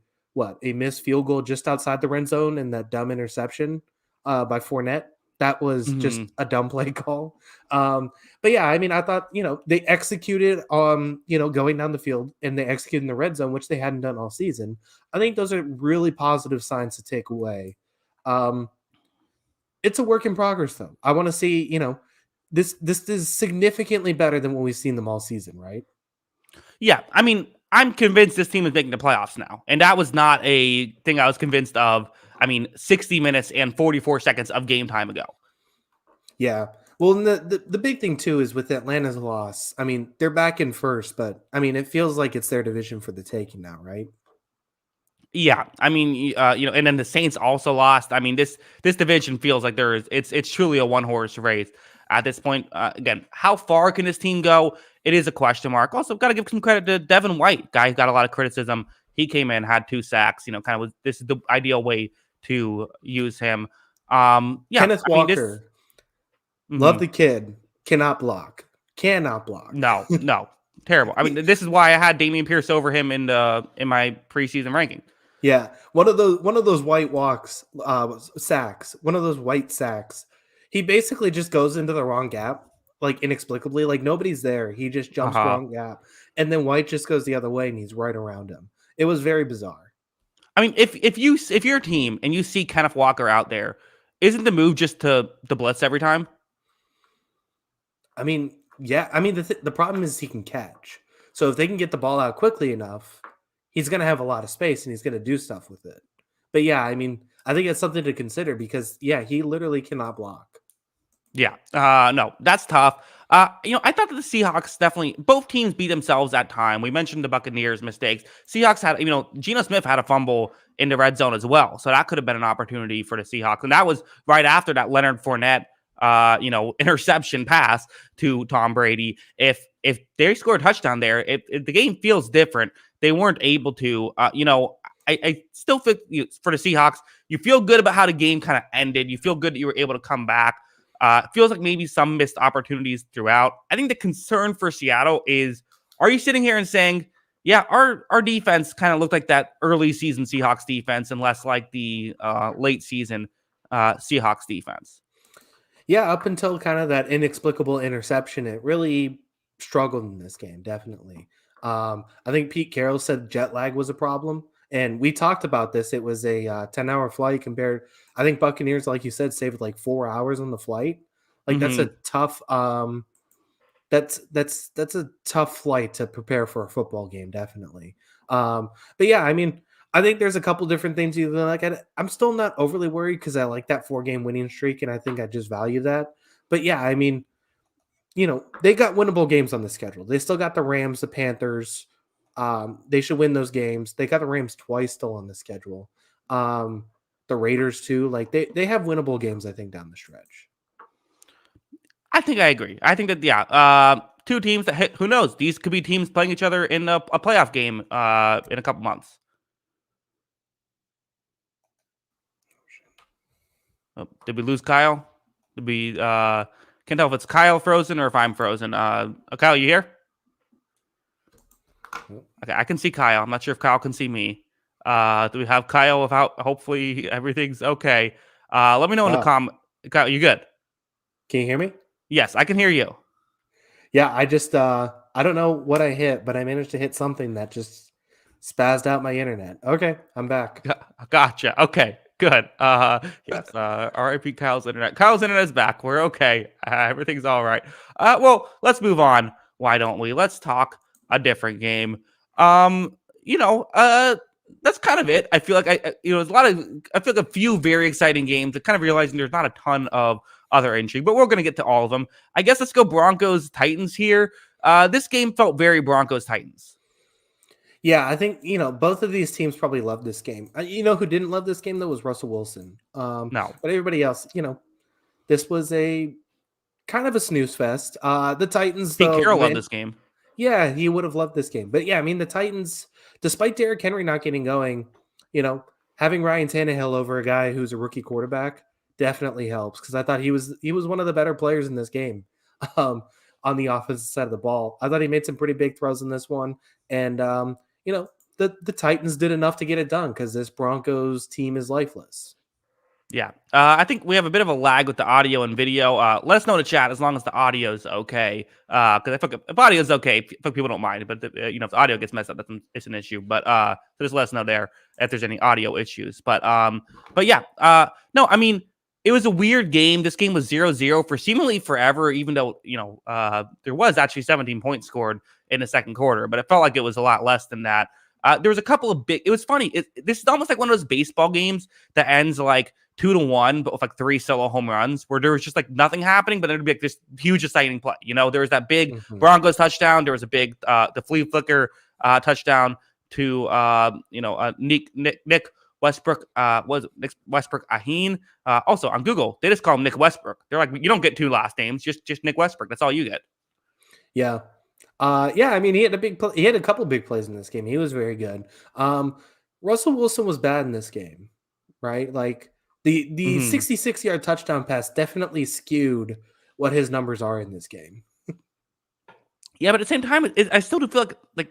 missed field goal just outside the red zone and that dumb interception by Fournette. That was just a dumb play call. But yeah, I mean, I thought, they executed on, going down the field and they executed in the red zone, which they hadn't done all season. I think those are really positive signs to take away. It's a work in progress, though. I want to see, this is significantly better than what we've seen them all season, right? Yeah, I mean, I'm convinced this team is making the playoffs now. And that was not a thing I was convinced of, 60 minutes and 44 seconds of game time ago. Yeah. Well, the big thing, too, is with Atlanta's loss, they're back in first, but, it feels like it's their division for the taking now, right? Yeah, I mean, and then the Saints also lost. I mean, this division feels like it's truly a one horse race at this point. Again, how far can this team go? It is a question mark. Also, got to give some credit to Devin White, guy who got a lot of criticism. He came in, had 2 sacks. Kind of was this is the ideal way to use him. Yeah, Kenneth I mean this. Walker, love Mhm. the kid, cannot block. Cannot block. No, terrible. I mean, this is why I had Damian Pierce over him in my preseason ranking. Yeah, one of those white walks, sacks. One of those white sacks. He basically just goes into the wrong gap, like inexplicably, like nobody's there. He just Uh jumps huh. wrong gap, and then White just goes the other way, and he's right around him. It was very bizarre. I mean, if you're a team and you see Kenneth Walker out there, isn't the move just to blitz every time? I mean, yeah. I mean, the problem is he can catch. So if they can get the ball out quickly enough, he's going to have a lot of space and he's going to do stuff with it. But yeah, I mean, I think it's something to consider because yeah, he literally cannot block. Yeah. No, that's tough. I thought that the Seahawks definitely both teams beat themselves at time. We mentioned the Buccaneers mistakes. Seahawks had, Geno Smith had a fumble in the red zone as well. So that could have been an opportunity for the Seahawks. And that was right after that Leonard Fournette interception pass to Tom Brady. If they scored a touchdown there, if the game feels different, they weren't able to. I still feel for the Seahawks, you feel good about how the game kind of ended. You feel good that you were able to come back. It feels like maybe some missed opportunities throughout. I think the concern for Seattle is, are you sitting here and saying, yeah, our defense kind of looked like that early season Seahawks defense and less like the late season Seahawks defense? Yeah, up until kind of that inexplicable interception, it really struggled in this game, definitely. I think Pete Carroll said jet lag was a problem. And we talked about this. It was a 10-hour flight compared. I think Buccaneers, like you said, saved like 4 hours on the flight. Like that's a Mm-hmm. tough that's a tough flight to prepare for a football game, definitely. But yeah, I mean, I think there's a couple different things you like. I'm still not overly worried because I like that 4-game winning streak, and I think I just value that. But yeah, I mean, they got winnable games on the schedule. They still got the Rams, the Panthers. They should win those games. They got the Rams twice still on the schedule. The Raiders too. Like they have winnable games, I think, down the stretch. I think I agree. I think that two teams that who knows, these could be teams playing each other in a playoff game in a couple months. Oh, did we lose Kyle? Did we can't tell if it's Kyle frozen or if I'm frozen. Kyle, you here? Okay, I can see Kyle. I'm not sure if Kyle can see me. Do we have Kyle without? Hopefully everything's okay. Let me know in the comment. Kyle, you good? Can you hear me? Yes, I can hear you. Yeah, I just I don't know what I hit, but I managed to hit something that just spazzed out my internet. Okay, I'm back. Gotcha. Okay, good. Yes. R.I.P. Kyle's internet. Kyle's internet's back. We're okay. Everything's all right. Well, let's move on. Why don't we? Let's talk a different game. That's kind of it. I feel like there's I feel like a few very exciting games. I'm kind of realizing there's not a ton of other intrigue, but we're going to get to all of them. I guess let's go Broncos Titans here. This game felt very Broncos Titans. Yeah, I think both of these teams probably loved this game. Who didn't love this game though was Russell Wilson. No, But everybody else, this was a kind of a snooze fest. The Titans Pete though, Carroll loved man, this game. yeah, he would have loved this game. But yeah, I mean the Titans, despite Derrick Henry not getting going, having Ryan Tannehill over a guy who's a rookie quarterback definitely helps because I thought he was one of the better players in this game. On the offensive side of the ball, I thought he made some pretty big throws in this one, and the Titans did enough to get it done because this Broncos team is lifeless. Yeah. I think we have a bit of a lag with the audio and video. Let us know in the chat as long as the audio is okay. Because I think if audio is okay, people don't mind. But if the audio gets messed up, it's an issue. But so just let us know there if there's any audio issues. But yeah. No, I mean, it was a weird game. This game was 0-0 for seemingly forever, even though there was actually 17 points scored in the second quarter. But it felt like it was a lot less than that. There was a couple of big. It was funny. This is almost like one of those baseball games that ends like 2-1, but with like 3 solo home runs, where there was just like nothing happening, but there'd be like this huge exciting play. There was that big Broncos touchdown. There was a big the flea flicker touchdown to Nick Westbrook. Was it Nick Westbrook Aheen? Also on Google, they just call him Nick Westbrook. They're like, you don't get two last names, just Nick Westbrook. That's all you get. Yeah. Yeah, I mean, he had a couple big plays in this game. He was very good. Russell Wilson was bad in this game, right? Like the 66-yard touchdown pass definitely skewed what his numbers are in this game. Yeah, but at the same time, I still do feel like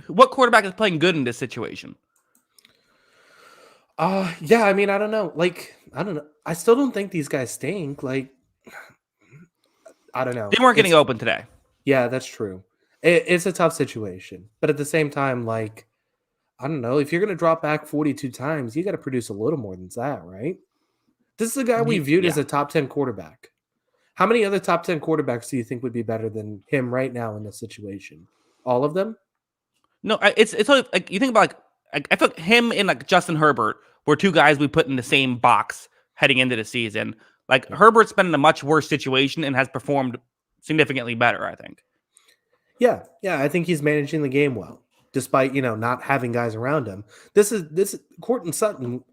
what quarterback is playing good in this situation? Yeah, I mean, I don't know. Like, I don't know. I still don't think these guys stink. Like, I don't know. They weren't getting open today. Yeah, that's true. It's a tough situation, but at the same time, like, I don't know. If you're going to drop back 42 times, you got to produce a little more than that, right? This is a guy we viewed as a top 10 quarterback. How many other top 10 quarterbacks do you think would be better than him right now in this situation? All of them? No, it's like you think about like I feel like him and like Justin Herbert were two guys we put in the same box heading into the season. Like Herbert's been in a much worse situation and has performed significantly better, I think. Yeah, I think he's managing the game well, despite not having guys around him. This Courtland Sutton.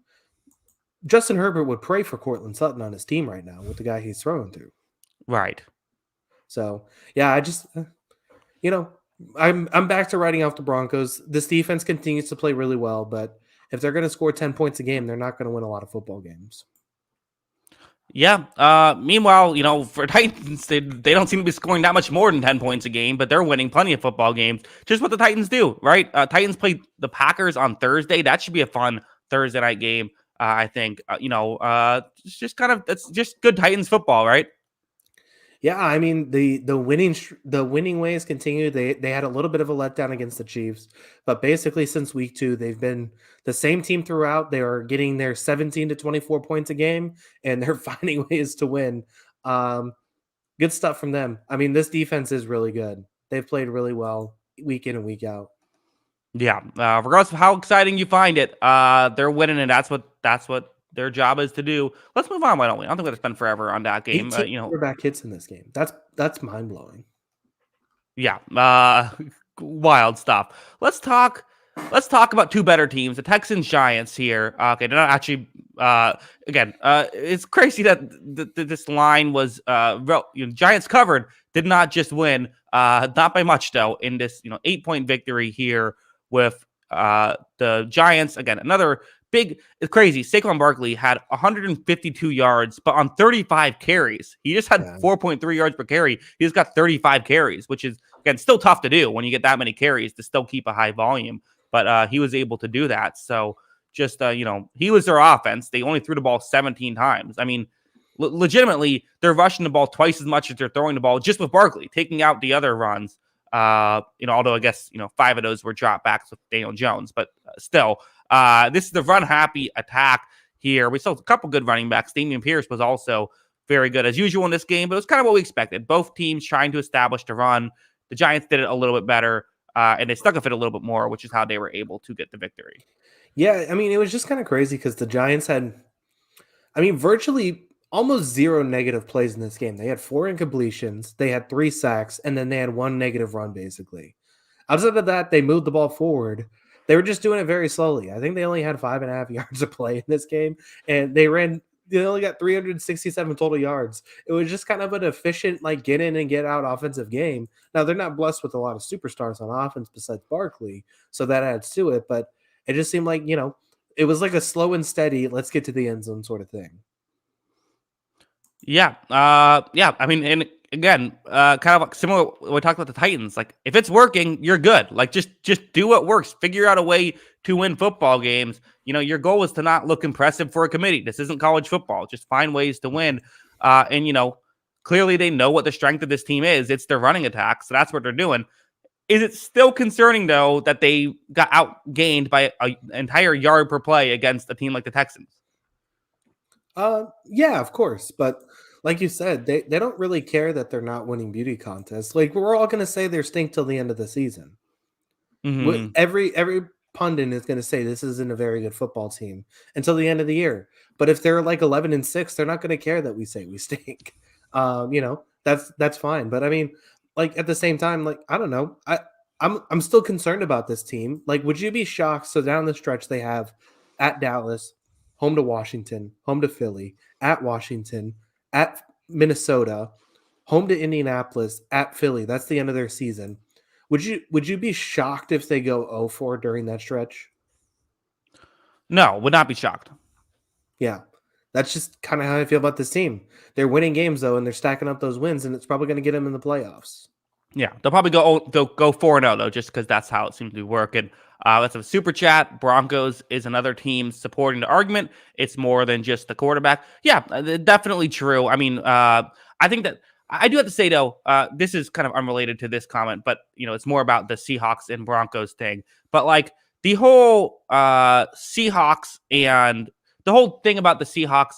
Justin Herbert would pray for Courtland Sutton on his team right now with the guy he's throwing through. Right. So yeah, I just I'm back to writing off the Broncos. This defense continues to play really well, but if they're going to score 10 points a game, they're not going to win a lot of football games. Yeah. Meanwhile, for Titans, they don't seem to be scoring that much more than 10 points a game, but they're winning plenty of football games. Just what the Titans do, right? Titans play the Packers on Thursday. That should be a fun Thursday night game. I think, it's just it's just good Titans football, right? Yeah, I mean the winning ways continue. They had a little bit of a letdown against the Chiefs, but basically since week 2, they've been the same team throughout. They are getting their 17 to 24 points a game, and they're finding ways to win. Good stuff from them. I mean, this defense is really good. They've played really well week in and week out. Yeah, regardless of how exciting you find it, they're winning, and that's what their job is to do. Let's move on. Why don't we? I don't think we're gonna spend forever on that game. 18 quarterback hits in this game. That's mind blowing. Yeah, wild stuff. Let's talk about two better teams, the Texans Giants here. Okay, they're not actually. Again, it's crazy that this line was Giants covered, did not just win, not by much though. In this 8-point victory here with the Giants. Again, another big. It's crazy. Saquon Barkley had 152 yards, but on 35 carries, he just had 4.3 yards per carry. He just got 35 carries, which is again still tough to do when you get that many carries to still keep a high volume. But he was able to do that. So just he was their offense. They only threw the ball 17 times. I mean, legitimately, they're rushing the ball twice as much as they're throwing the ball, just with Barkley taking out the other runs. Although I guess 5 of those were drop backs with Daniel Jones, but still, this is the run happy attack here. We saw a couple good running backs. Dameon Pierce was also very good as usual in this game, but it was kind of what we expected. Both teams trying to establish the run. The Giants did it a little bit better, and they stuck with it a little bit more, which is how they were able to get the victory. Yeah, I mean, it was just kind of crazy because the Giants had, virtually almost 0 negative plays in this game. They had 4 incompletions, they had 3 sacks, and then they had 1 negative run, basically. Outside of that, they moved the ball forward. They were just doing it very slowly. I think they only had 5.5 yards of play in this game, and they only got 367 total yards. It was just kind of an efficient, get in and get out offensive game. Now, they're not blessed with a lot of superstars on offense besides Barkley, so that adds to it, but it just seemed like, it was like a slow and steady, let's get to the end zone sort of thing. Yeah. I mean, and again, kind of like similar when we talked about the Titans. Like, if it's working, you're good. Like, just do what works. Figure out a way to win football games. Your goal is to not look impressive for a committee. This isn't college football. Just find ways to win. And clearly they know what the strength of this team is. It's their running attack. So that's what they're doing. Is it still concerning, though, that they got outgained by an entire yard per play against a team like the Texans? Yeah, of course. But like you said, they don't really care that they're not winning beauty contests. Like, we're all going to say they're stink till the end of the season. Mm-hmm. Every pundit is going to say this isn't a very good football team until the end of the year. But if they're like 11-6, they're not going to care that we say we stink. That's fine. But I mean, like, at the same time, like, I don't know. I'm still concerned about this team. Like, would you be shocked? So down the stretch, they have at Dallas, home to Washington, home to Philly, at Washington, at Minnesota, home to Indianapolis, at Philly. That's the end of their season. Would you be shocked if they go 0-4 during that stretch? No, would not be shocked. Yeah. That's just kind of how I feel about this team. They're winning games though, and they're stacking up those wins, and it's probably going to get them in the playoffs. Yeah, they'll probably go 4-0 though, just because that's how it seems to be working. Let's have a super chat. Broncos is another team supporting the argument. It's more than just the quarterback. Yeah, definitely true. I mean, I think that I do have to say though, this is kind of unrelated to this comment, but it's more about the Seahawks and Broncos thing. But like the whole Seahawks and the whole thing about the Seahawks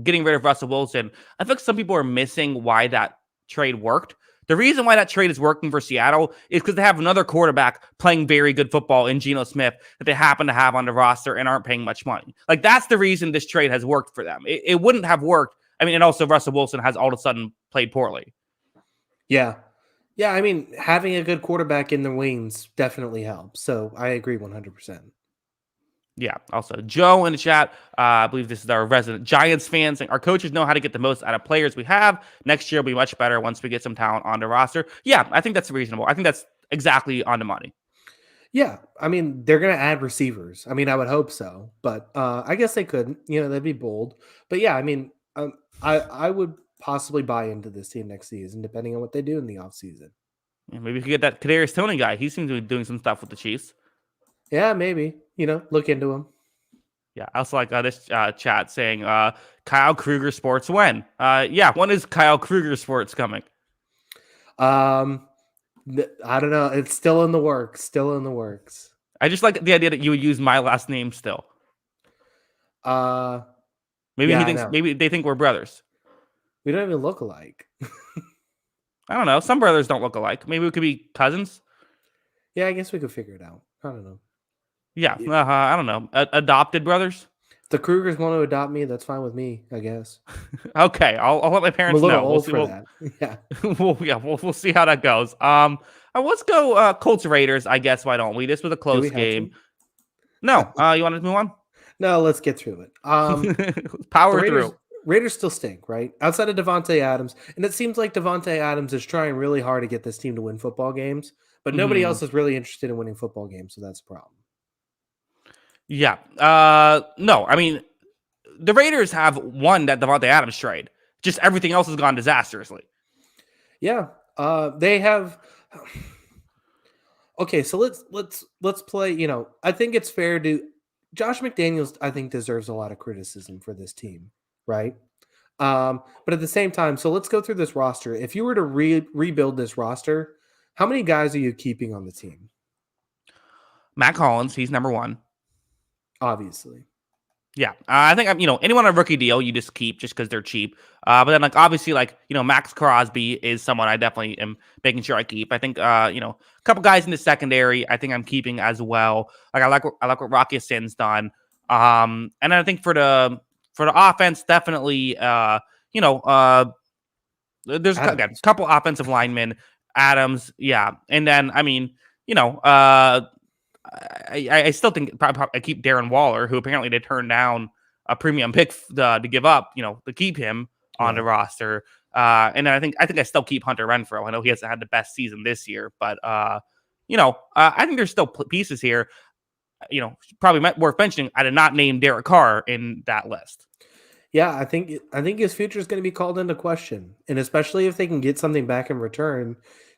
getting rid of Russell Wilson, I think some people are missing why that trade worked. The reason why that trade is working for Seattle is because they have another quarterback playing very good football in Geno Smith that they happen to have on the roster and aren't paying much money. Like, that's the reason this trade has worked for them. It wouldn't have worked. I mean, and also Russell Wilson has all of a sudden played poorly. Yeah. Yeah, I mean, having a good quarterback in the wings definitely helps. So I agree 100%. Yeah. Also, Joe in the chat, I believe this is our resident Giants fan, saying our coaches know how to get the most out of players we have. Next year will be much better once we get some talent on the roster. Yeah, I think that's reasonable. I think that's exactly on the money. Yeah, I mean, they're going to add receivers. I mean, I would hope so, but I guess they couldn't. That'd be bold. But yeah, I mean, I would possibly buy into this team next season, depending on what they do in the offseason. Yeah, maybe we could get that Kadarius Toney guy. He seems to be doing some stuff with the Chiefs. Yeah, maybe. Look into him. Yeah, I also like this chat saying Kyle Kruger Sports when? Yeah, when is Kyle Kruger Sports coming? I don't know. It's still in the works. Still in the works. I just like the idea that you would use my last name still. Maybe yeah, he thinks. Maybe they think we're brothers. We don't even look alike. I don't know. Some brothers don't look alike. Maybe we could be cousins. Yeah, I guess we could figure it out. I don't know. Yeah, I don't know. Adopted brothers. If the Krugers want to adopt me, that's fine with me, I guess. Okay, I'll let my parents I'm a know. little old for that. Yeah. We'll see how that goes. Let's go Colts Raiders. I guess why don't we? This was a close game. No, you want to move on? No, let's get through it. Power through. Raiders still stink, right? Outside of Devontae Adams, and it seems like Devontae Adams is trying really hard to get this team to win football games, but nobody else is really interested in winning football games, so that's a problem. Yeah. No, I mean, the Raiders have won that Devontae Adams trade. Just everything else has gone disastrously. Yeah. They have. Okay, so let's play. I think it's fair to Josh McDaniels. I think deserves a lot of criticism for this team, right? But at the same time, so let's go through this roster. If you were to rebuild this roster, how many guys are you keeping on the team? Matt Collins, he's number one. Obviously. Yeah, I think anyone on a rookie deal you just keep just because they're cheap. But then obviously Max Crosby is someone I definitely am making sure I keep. I think a couple guys in the secondary I think I'm keeping as well. I like what Rocky Sin's done. And I think for the offense definitely there's a couple offensive linemen. Adams, yeah, and then I still think probably I keep Darren Waller, who apparently they turned down a premium pick to give up, to keep him on the roster. And then I think I still keep Hunter Renfrow. I know he hasn't had the best season this year, but I think there's still pieces here. Probably worth mentioning. I did not name Derek Carr in that list. Yeah, I think his future is going to be called into question, and especially if they can get something back in return,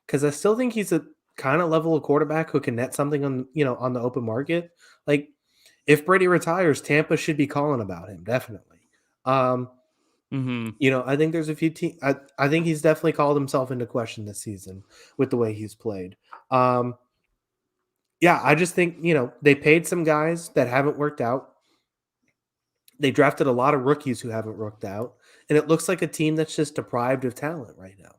because I still think he's a kind of level of quarterback who can net something on the open market. Like, if Brady retires, Tampa should be calling about him, definitely. I think there's a few teams. I think he's definitely called himself into question this season with the way he's played. I just think they paid some guys that haven't worked out. They drafted a lot of rookies who haven't worked out, and it looks like a team that's just deprived of talent right now.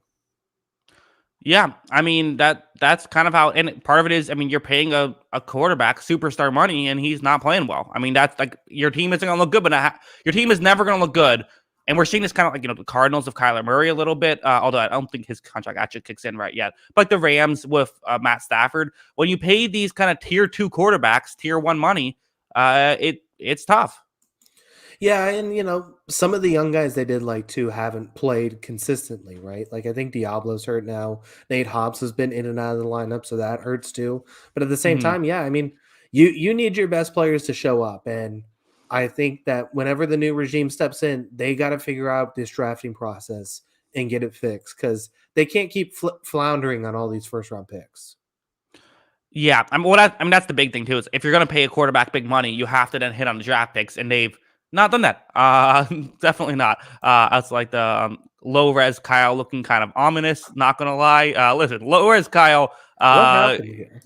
Yeah, I mean that's kind of how, and part of it is, I mean, you're paying a quarterback superstar money, and he's not playing well. I mean, that's like your team isn't going to look good, but your team is never going to look good And we're seeing this kind of like, the Cardinals of Kyler Murray a little bit, although I don't think his contract actually kicks in right yet. But the Rams with Matt Stafford, when you pay these kind of tier 2 quarterbacks, tier 1 money, it's tough. Yeah, and some of the young guys they did like too haven't played consistently, right? Like I think Diablo's hurt now. Nate Hobbs has been in and out of the lineup, so that hurts too. But at the same Mhm. time, yeah, I mean, you need your best players to show up, and I think that whenever the new regime steps in, they got to figure out this drafting process and get it fixed because they can't keep floundering on all these first round picks. Yeah, that's the big thing too. Is if you're going to pay a quarterback big money, you have to then hit on the draft picks, and they've not done that. Definitely not. That's like the low res Kyle looking kind of ominous. Not gonna lie. Listen, low res Kyle. What happened here?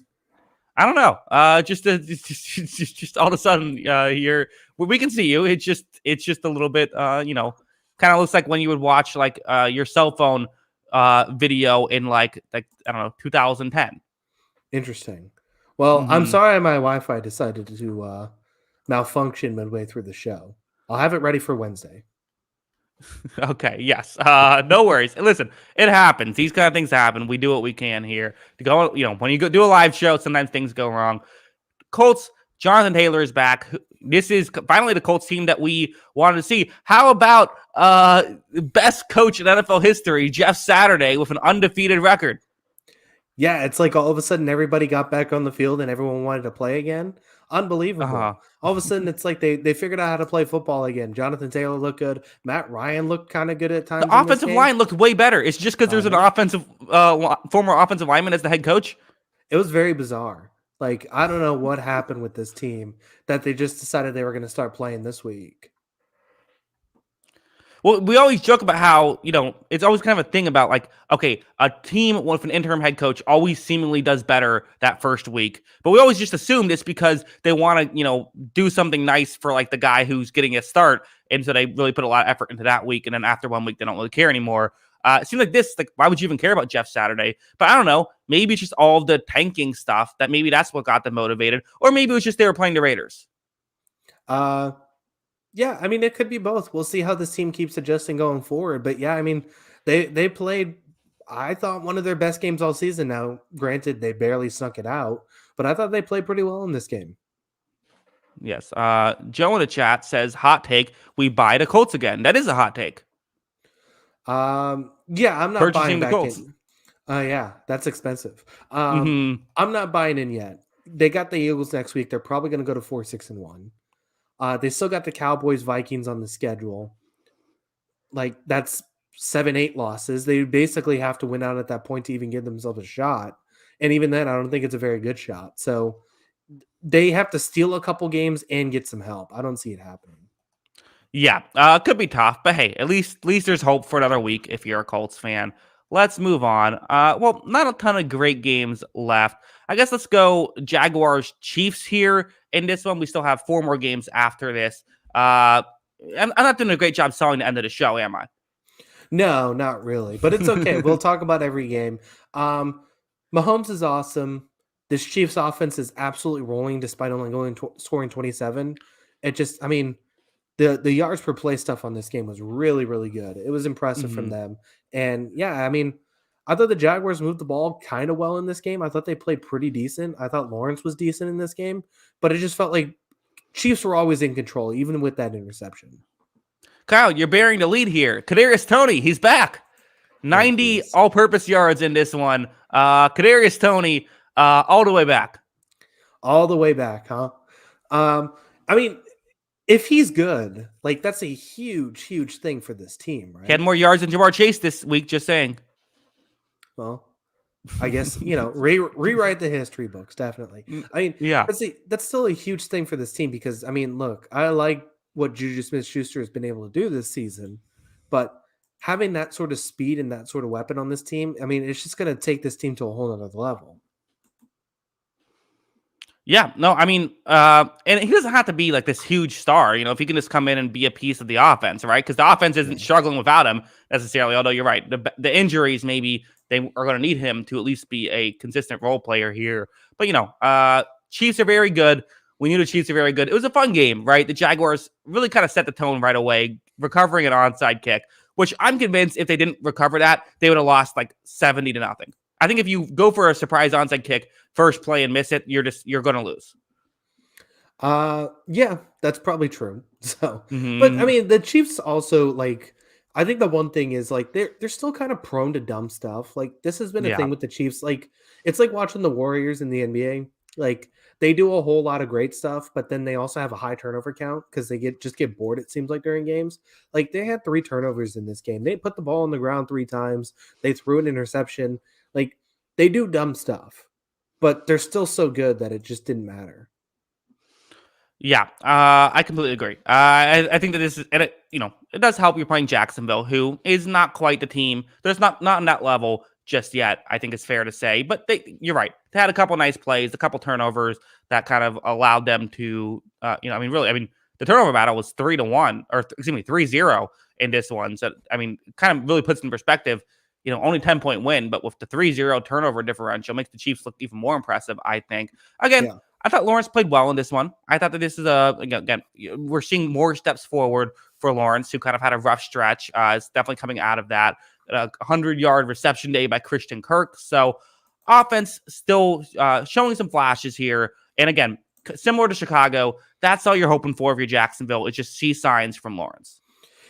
I don't know. Just all of a sudden, here we can see you. It's just a little bit, kind of looks like when you would watch like your cell phone video in like I don't know 2010. Interesting. Well, I'm Hmm. sorry my Wi-Fi decided to malfunction midway through the show. I'll have it ready for Wednesday. Okay. Yes. No worries. Listen, it happens. These kind of things happen. We do what we can here to go. When you go do a live show, sometimes things go wrong. Colts, Jonathan Taylor is back. This is finally the Colts team that we wanted to see. How about best coach in NFL history, Jeff Saturday, with an undefeated record? Yeah, it's like all of a sudden everybody got back on the field and everyone wanted to play again. Uh, Unbelievable. All of a sudden it's like they figured out how to play football again. Jonathan Taylor looked good. Matt Ryan looked kind of good at the times in this offensive game. line looked way better. It's just because there's an Uh-huh. former offensive lineman as the head coach. It was very bizarre. Like I don't know what happened with this team that they just decided they were going to start playing this week. Well, we always joke about how, it's always kind of a thing about like, okay, a team with an interim head coach always seemingly does better that first week. But we always just assumed it's because they want to, do something nice for like the guy who's getting a start. And so they really put a lot of effort into that week. And then after 1 week, they don't really care anymore. It seems like this, like, why would you even care about Jeff Saturday? But I don't know. Maybe it's just all the tanking stuff that maybe that's what got them motivated. Or maybe it was just they were playing the Raiders. Uh Yeah, I mean it could be both. We'll see how this team keeps adjusting going forward. But yeah, I mean they played I thought one of their best games all season. Now, granted, they barely snuck it out, but I thought they played pretty well in this game. Yes. Joe in the chat says, hot take, we buy the Colts again. That is a hot take. Yeah, I'm not buying Purchasing the back Colts. in. Yeah, that's expensive. Mm-hmm. I'm not buying in yet. They got the Eagles next week. They're probably going to go to 4-6-1. They still got the Cowboys, Vikings on the schedule. Like that's 7-8 losses. They basically have to win out at that point to even give themselves a shot. And even then, I don't think it's a very good shot. So they have to steal a couple games and get some help. I don't see it happening. Yeah, could be tough, but hey, at least there's hope for another week if you're a Colts fan. Let's move on. Well, not a ton of great games left. I guess let's go Jaguars Chiefs here. In this one, we still have 4 more games after this. I'm not doing a great job selling the end of the show, am I? No, not really. But it's okay. We'll talk about every game. Mahomes is awesome. This Chiefs offense is absolutely rolling despite only scoring 27. It just, I mean, the yards per play stuff on this game was really, really good. It was impressive from Mhm. them. And yeah, I mean, I thought the Jaguars moved the ball kind of well in this game. I thought they played pretty decent. I thought Lawrence was decent in this game, but it just felt like Chiefs were always in control, even with that interception. Kyle, you're bearing the lead here. Kadarius Toney, he's back. Oh, 90 geez. all-purpose yards in this one. Kadarius Toney, all the way back. All the way back, huh? I mean, if he's good, like that's a huge, huge thing for this team, He had right? more yards than Jamar Chase this week, just saying. Well, I guess rewrite the history books, definitely. I mean, Yeah. that's still a huge thing for this team because I mean, look, I like what Juju Smith-Schuster has been able to do this season, but having that sort of speed and that sort of weapon on this team, I mean, it's just going to take this team to a whole other level. Yeah, no, I mean, and he doesn't have to be like this huge star, if he can just come in and be a piece of the offense, right? Because the offense isn't Yeah. struggling without him necessarily. Although you're right, the injuries maybe they are going to need him to at least be a consistent role player here. But Chiefs are very good. We knew the Chiefs are very good. It was a fun game, right? The Jaguars really kind of set the tone right away, recovering an onside kick, which I'm convinced if they didn't recover that, they would have lost like 70-0. I think if you go for a surprise onside kick first play and miss it, you're going to lose. Yeah, that's probably true. So, but I Mm-hmm. mean, the Chiefs also like. I think the one thing is like they're still kind of prone to dumb stuff. Like this has been a Yeah. thing with the Chiefs. Like it's like watching the Warriors in the NBA. Like they do a whole lot of great stuff, but then they also have a high turnover count because they get bored. It seems like during games. Like they had 3 turnovers in this game. They put the ball on the ground 3 times. They threw an interception. Like they do dumb stuff, but they're still so good that it just didn't matter. Yeah, I completely agree. I think that this is, and it does help you're playing Jacksonville, who is not quite the team. There's not on that level just yet. I think it's fair to say, but you're right. They had a couple nice plays, a couple turnovers that kind of allowed them to, the turnover battle was 3-1, or excuse me, 3-0 in this one. So I mean, kind of really puts in perspective. Only 10-point win, but with the 3-0 turnover differential, makes the Chiefs look even more impressive. I think. Again, Yeah. I thought Lawrence played well in this one. I thought that this is again, we're seeing more steps forward for Lawrence, who kind of had a rough stretch. Is definitely coming out of that. 100-yard reception day by Christian Kirk. So offense still showing some flashes here. And again, similar to Chicago, that's all you're hoping for if you're Jacksonville. Is just see signs from Lawrence.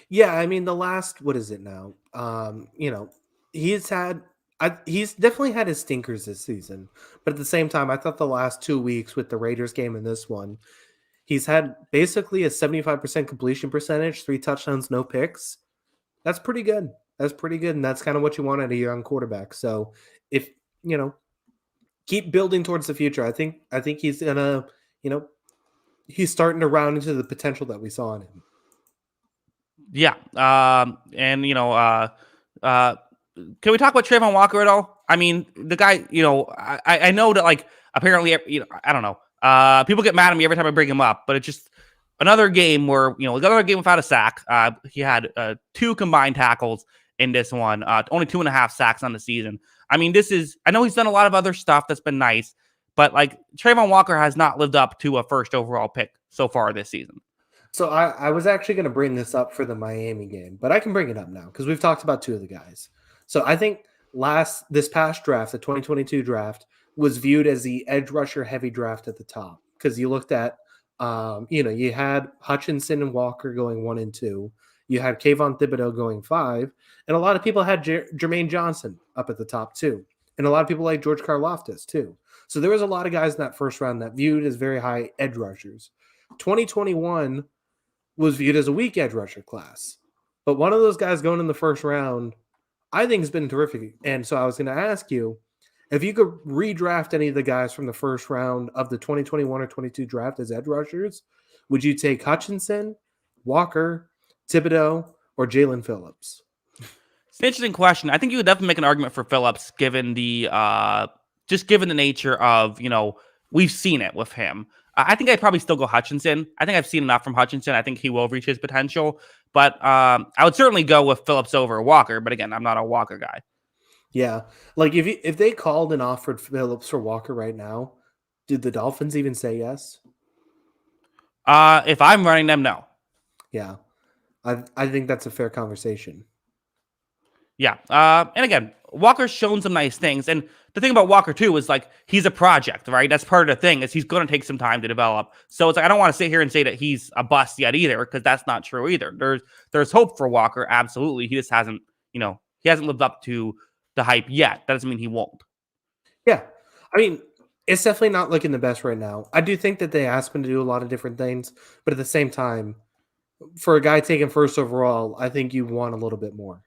Yeah, I mean the last what is it now? He's had he's definitely had his stinkers this season, but at the same time, I thought the last 2 weeks with the Raiders game and this one, he's had basically a 75% completion percentage, 3 touchdowns, no picks. That's pretty good. That's pretty good, and that's kind of what you want out of a young quarterback. So if you know, keep building towards the future. I think he's gonna, he's starting to round into the potential that we saw in him. Yeah. And can we talk about Trayvon Walker at all? I mean, the guy, I know that like apparently, I don't know. People get mad at me every time I bring him up, but it's just another game where another game without a sack. He had 2 combined tackles in this one. Only 2.5 sacks on the season. I mean, I know he's done a lot of other stuff that's been nice, but like Trayvon Walker has not lived up to a first overall pick so far this season. So I was actually going to bring this up for the Miami game, but I can bring it up now because we've talked about 2 of the guys. So I think this past draft, the 2022 draft, was viewed as the edge rusher heavy draft at the top because you looked at, you had Hutchinson and Walker going 1 and 2, you had Kayvon Thibodeau going 5, and a lot of people had Jermaine Johnson up at the top too, and a lot of people like George Karlaftis too. So there was a lot of guys in that first round that viewed as very high edge rushers. 2021 was viewed as a weak edge rusher class. But one of those guys going in the first round, I think has been terrific. And so I was going to ask you, if you could redraft any of the guys from the first round of the 2021 or 22 draft as edge rushers, would you take Hutchinson, Walker, Thibodeau, or Jalen Phillips? It's an interesting question. I think you would definitely make an argument for Phillips, given the nature of we've seen it with him. I think I'd probably still go Hutchinson. I think I've seen enough from Hutchinson. I think he will reach his potential, but I would certainly go with Phillips over Walker. But again, I'm not a Walker guy. Yeah, like if they called and offered Phillips for Walker right now, did the Dolphins even say yes? If I'm running them, no. Yeah, I think that's a fair conversation. Yeah. And again, Walker's shown some nice things. And the thing about Walker, too, is like he's a project, right? That's part of the thing is he's going to take some time to develop. So it's like I don't want to sit here and say that he's a bust yet either, because that's not true either. There's hope for Walker. Absolutely. He just hasn't, he hasn't lived up to the hype yet. That doesn't mean he won't. Yeah. I mean, it's definitely not looking the best right now. I do think that they asked him to do a lot of different things, but at the same time, for a guy taken first overall, I think you want a little bit more.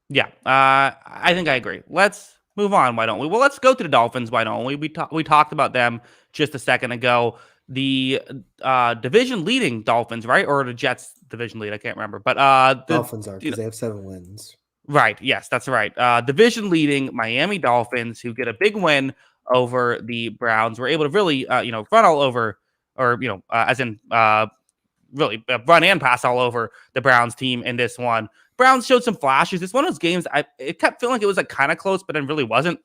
Yeah, I think I agree. Let's move on. Why don't we? Well, let's go to the Dolphins. Why don't we? We talked about them just a second ago. The division leading Dolphins, right? Or the Jets division lead? I can't remember. But the Dolphins are because they have 7 wins. Right. Yes, that's right. Division leading Miami Dolphins, who get a big win over the Browns, were able to really, run all over, or really run and pass all over the Browns team in this one. Browns showed some flashes. It's one of those games it kept feeling like it was like kind of close, but then really wasn't.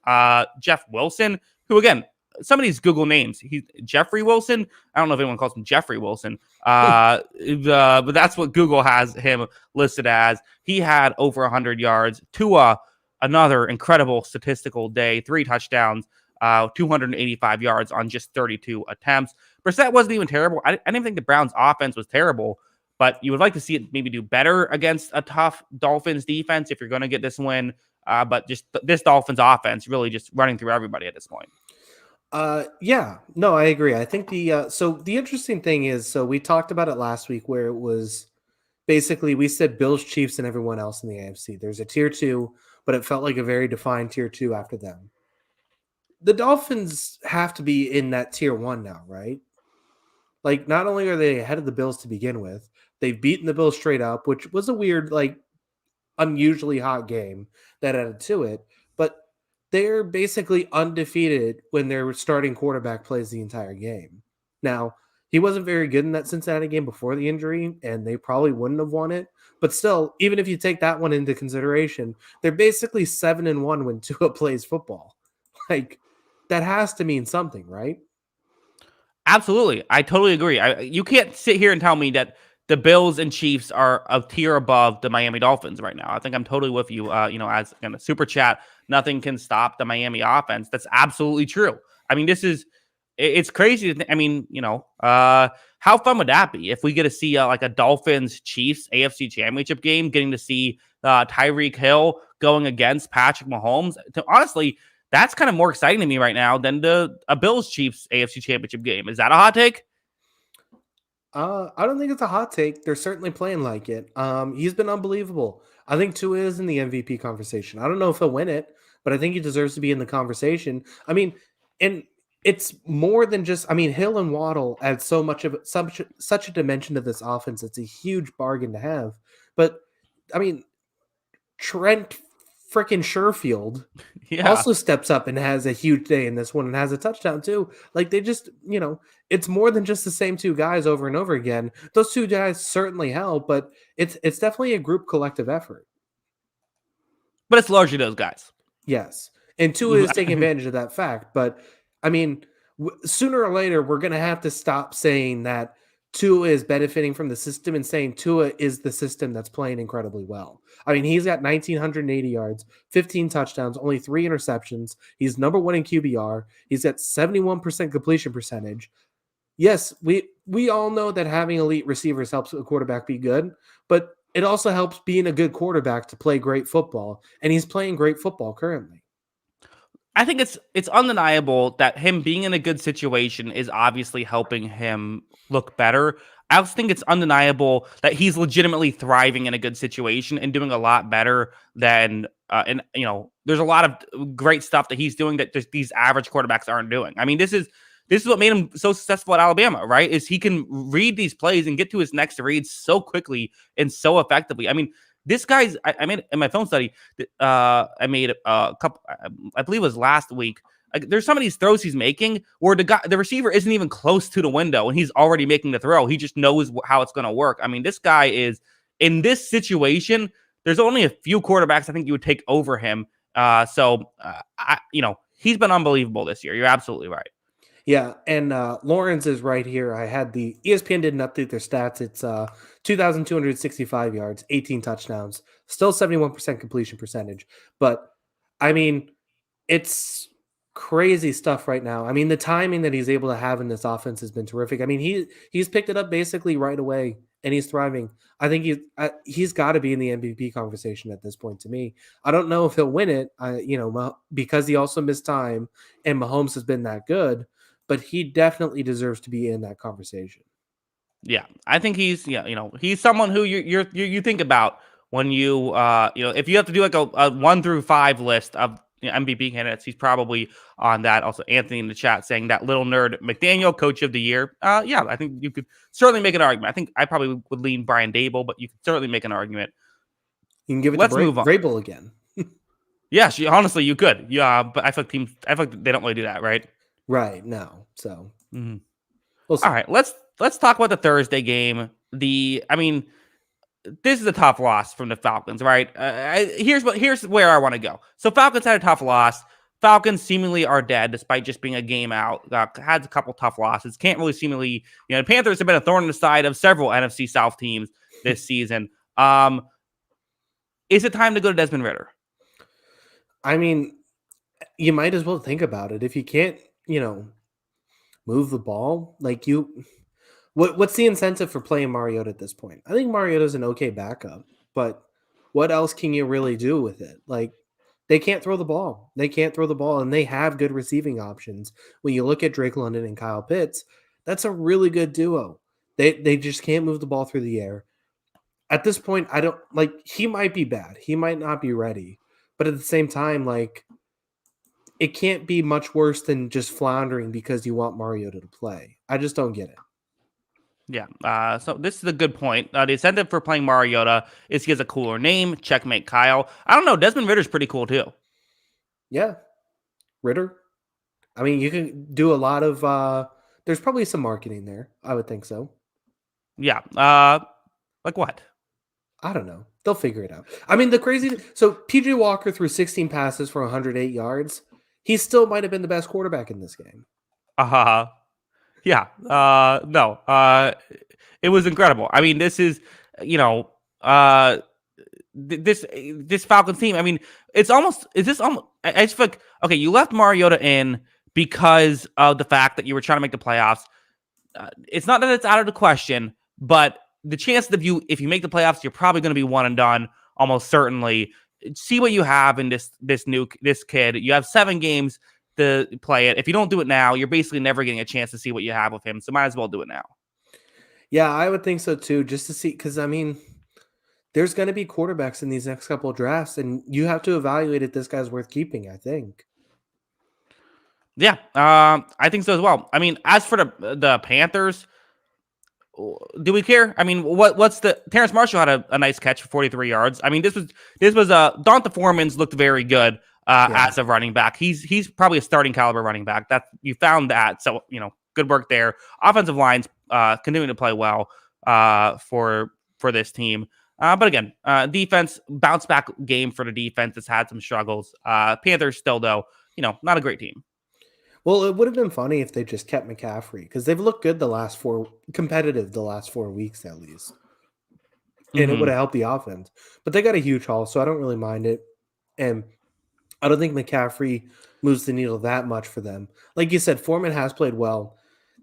Jeff Wilson, who again, some of these Google names. Jeffrey Wilson. I don't know if anyone calls him Jeffrey Wilson. But that's what Google has him listed as. He had over 100 yards. Tua, another incredible statistical day, 3 touchdowns, 285 yards on just 32 attempts. Brissett wasn't even terrible. I didn't think the Browns' offense was terrible, but you would like to see it maybe do better against a tough Dolphins defense if you're going to get this win. But just this Dolphins offense really just running through everybody at this point. Yeah, no, I agree. I think so the interesting thing is, so we talked about it last week where it was basically we said Bills, Chiefs, and everyone else in the AFC. There's a tier 2, but it felt like a very defined tier 2 after them. The Dolphins have to be in that tier 1 now, right? Like, not only are they ahead of the Bills to begin with, they've beaten the Bills straight up, which was a weird, like, unusually hot game that added to it, but they're basically undefeated when their starting quarterback plays the entire game. Now, he wasn't very good in that Cincinnati game before the injury, and they probably wouldn't have won it. But still, even if you take that one into consideration, they're basically 7-1 when Tua plays football. Like, that has to mean something, right? Absolutely. I totally agree. You can't sit here and tell me that the Bills and Chiefs are a tier above the Miami Dolphins right now. I think I'm totally with you. As in a super chat, nothing can stop the Miami offense. That's absolutely true. I mean, it's crazy. How fun would that be if we get to see like a Dolphins Chiefs AFC Championship game, getting to see Tyreek Hill going against Patrick Mahomes? Honestly, that's kind of more exciting to me right now than a Bills Chiefs AFC Championship game. Is that a hot take? I don't think it's a hot take. They're certainly playing like it. He's been unbelievable. I think Tua is in the MVP conversation. I don't know if he'll win it, but I think he deserves to be in the conversation. I mean, and it's more than just. I mean, Hill and Waddle add so much of such a dimension to this offense. It's a huge bargain to have. But I mean, Trent freaking Sherfield also steps up and has a huge day in this one and has a touchdown too. Like, they just, it's more than just the same 2 guys over and over again. Those 2 guys certainly help, but it's definitely a group collective effort. But it's largely those guys. Yes. And Tua is taking advantage of that fact. But I mean, sooner or later, we're going to have to stop saying that Tua is benefiting from the system and saying Tua is the system that's playing incredibly well. I mean, he's got 1,980 yards, 15 touchdowns, only 3 interceptions. He's number 1 in QBR. He's got 71% completion percentage. Yes, we all know that having elite receivers helps a quarterback be good, but it also helps being a good quarterback to play great football, and he's playing great football currently. I think it's undeniable that him being in a good situation is obviously helping him look better. I also think it's undeniable that he's legitimately thriving in a good situation and doing a lot better than there's a lot of great stuff that he's doing that just these average quarterbacks aren't doing. I mean, this is what made him so successful at Alabama, right? Is he can read these plays and get to his next read so quickly and so effectively. I mean, this guy's, I made in my film study, I made a couple, I believe it was last week. There's some of these throws he's making where the receiver isn't even close to the window and he's already making the throw. He just knows how it's going to work. I mean, this guy is in this situation. There's only a few quarterbacks I think you would take over him. He's been unbelievable this year. You're absolutely right. Yeah, and Lawrence is right here. I had the ESPN didn't update their stats. It's 2,265 yards, 18 touchdowns, still 71% completion percentage. But I mean, it's crazy stuff right now. I mean, the timing that he's able to have in this offense has been terrific. I mean, he's picked it up basically right away, and he's thriving. I think he's got to be in the MVP conversation at this point. To me, I don't know if he'll win it. Because he also missed time, and Mahomes has been that good. But he definitely deserves to be in that conversation. Yeah, I think he's someone who you think about when if you have to do like a 1 through 5 list of MVP candidates, he's probably on that. Also, Anthony in the chat saying that little nerd McDaniel, coach of the year. Yeah, I think you could certainly make an argument. I think I probably would lean Brian Dable, but you could certainly make an argument. You can give it to Vrabel again. Yes, honestly, you could. Yeah, but I feel like they don't really do that, right? Right. No. So. Mm-hmm. All right. Let's talk about the Thursday game. This is a tough loss from the Falcons, right? Here's where I want to go. So Falcons had a tough loss. Falcons seemingly are dead despite just being a game out. Had a couple tough losses. Can't really seemingly, the Panthers have been a thorn in the side of several NFC South teams this season. Is it time to go to Desmond Ridder? I mean, you might as well think about it. If you can't, move the ball, like what's the incentive for playing Mariota at this point? I think Mariota's an okay backup, but what else can you really do with it? Like, they can't throw the ball. They can't throw the ball, and they have good receiving options. When you look at Drake London and Kyle Pitts, that's a really good duo. They just can't move the ball through the air. At this point, I don't like. He might be bad. He might not be ready. But at the same time, like, it can't be much worse than just floundering because you want Mariota to play. I just don't get it. Yeah. So this is a good point. The incentive for playing Mariota is he has a cooler name. Checkmate, Kyle. I don't know. Desmond Ritter's pretty cool too. Yeah, Ridder. I mean, you can do a lot of. There's probably some marketing there. I would think so. Yeah. Like what? I don't know. They'll figure it out. I mean, the crazy. So PJ Walker threw 16 passes for 108 yards. He still might have been the best quarterback in this game. Yeah. No. It was incredible. I mean, this is, this Falcons team. I mean, it's almost. Is this almost? I just feel like, okay, you left Mariota in because of the fact that you were trying to make the playoffs. It's not that it's out of the question, but the chances of you, if you make the playoffs, you're probably going to be one and done, almost certainly. See what you have in this kid. You have 7 games to play it. If you don't do it now, you're basically never getting a chance to see what you have with him. So might as well do it now. Yeah, I would think so too, just to see, because I mean, there's going to be quarterbacks in these next couple of drafts, and you have to evaluate if this guy's worth keeping, I think. Yeah, I think so as well. I mean, as for the Panthers, do we care? I mean, what's the Terrence Marshall had a nice catch for 43 yards. I mean, this was Donta Foreman's looked very good as a running back. He's probably a starting caliber running back. That you found that, so good work there. Offensive lines continuing to play well for this team. But again, defense bounce back game for the defense that's had some struggles. Panthers still though, not a great team. Well, it would have been funny if they just kept McCaffrey, because they've looked good the last 4 weeks at least. And it would have helped the offense. But they got a huge haul, so I don't really mind it. And I don't think McCaffrey moves the needle that much for them. Like you said, Foreman has played well.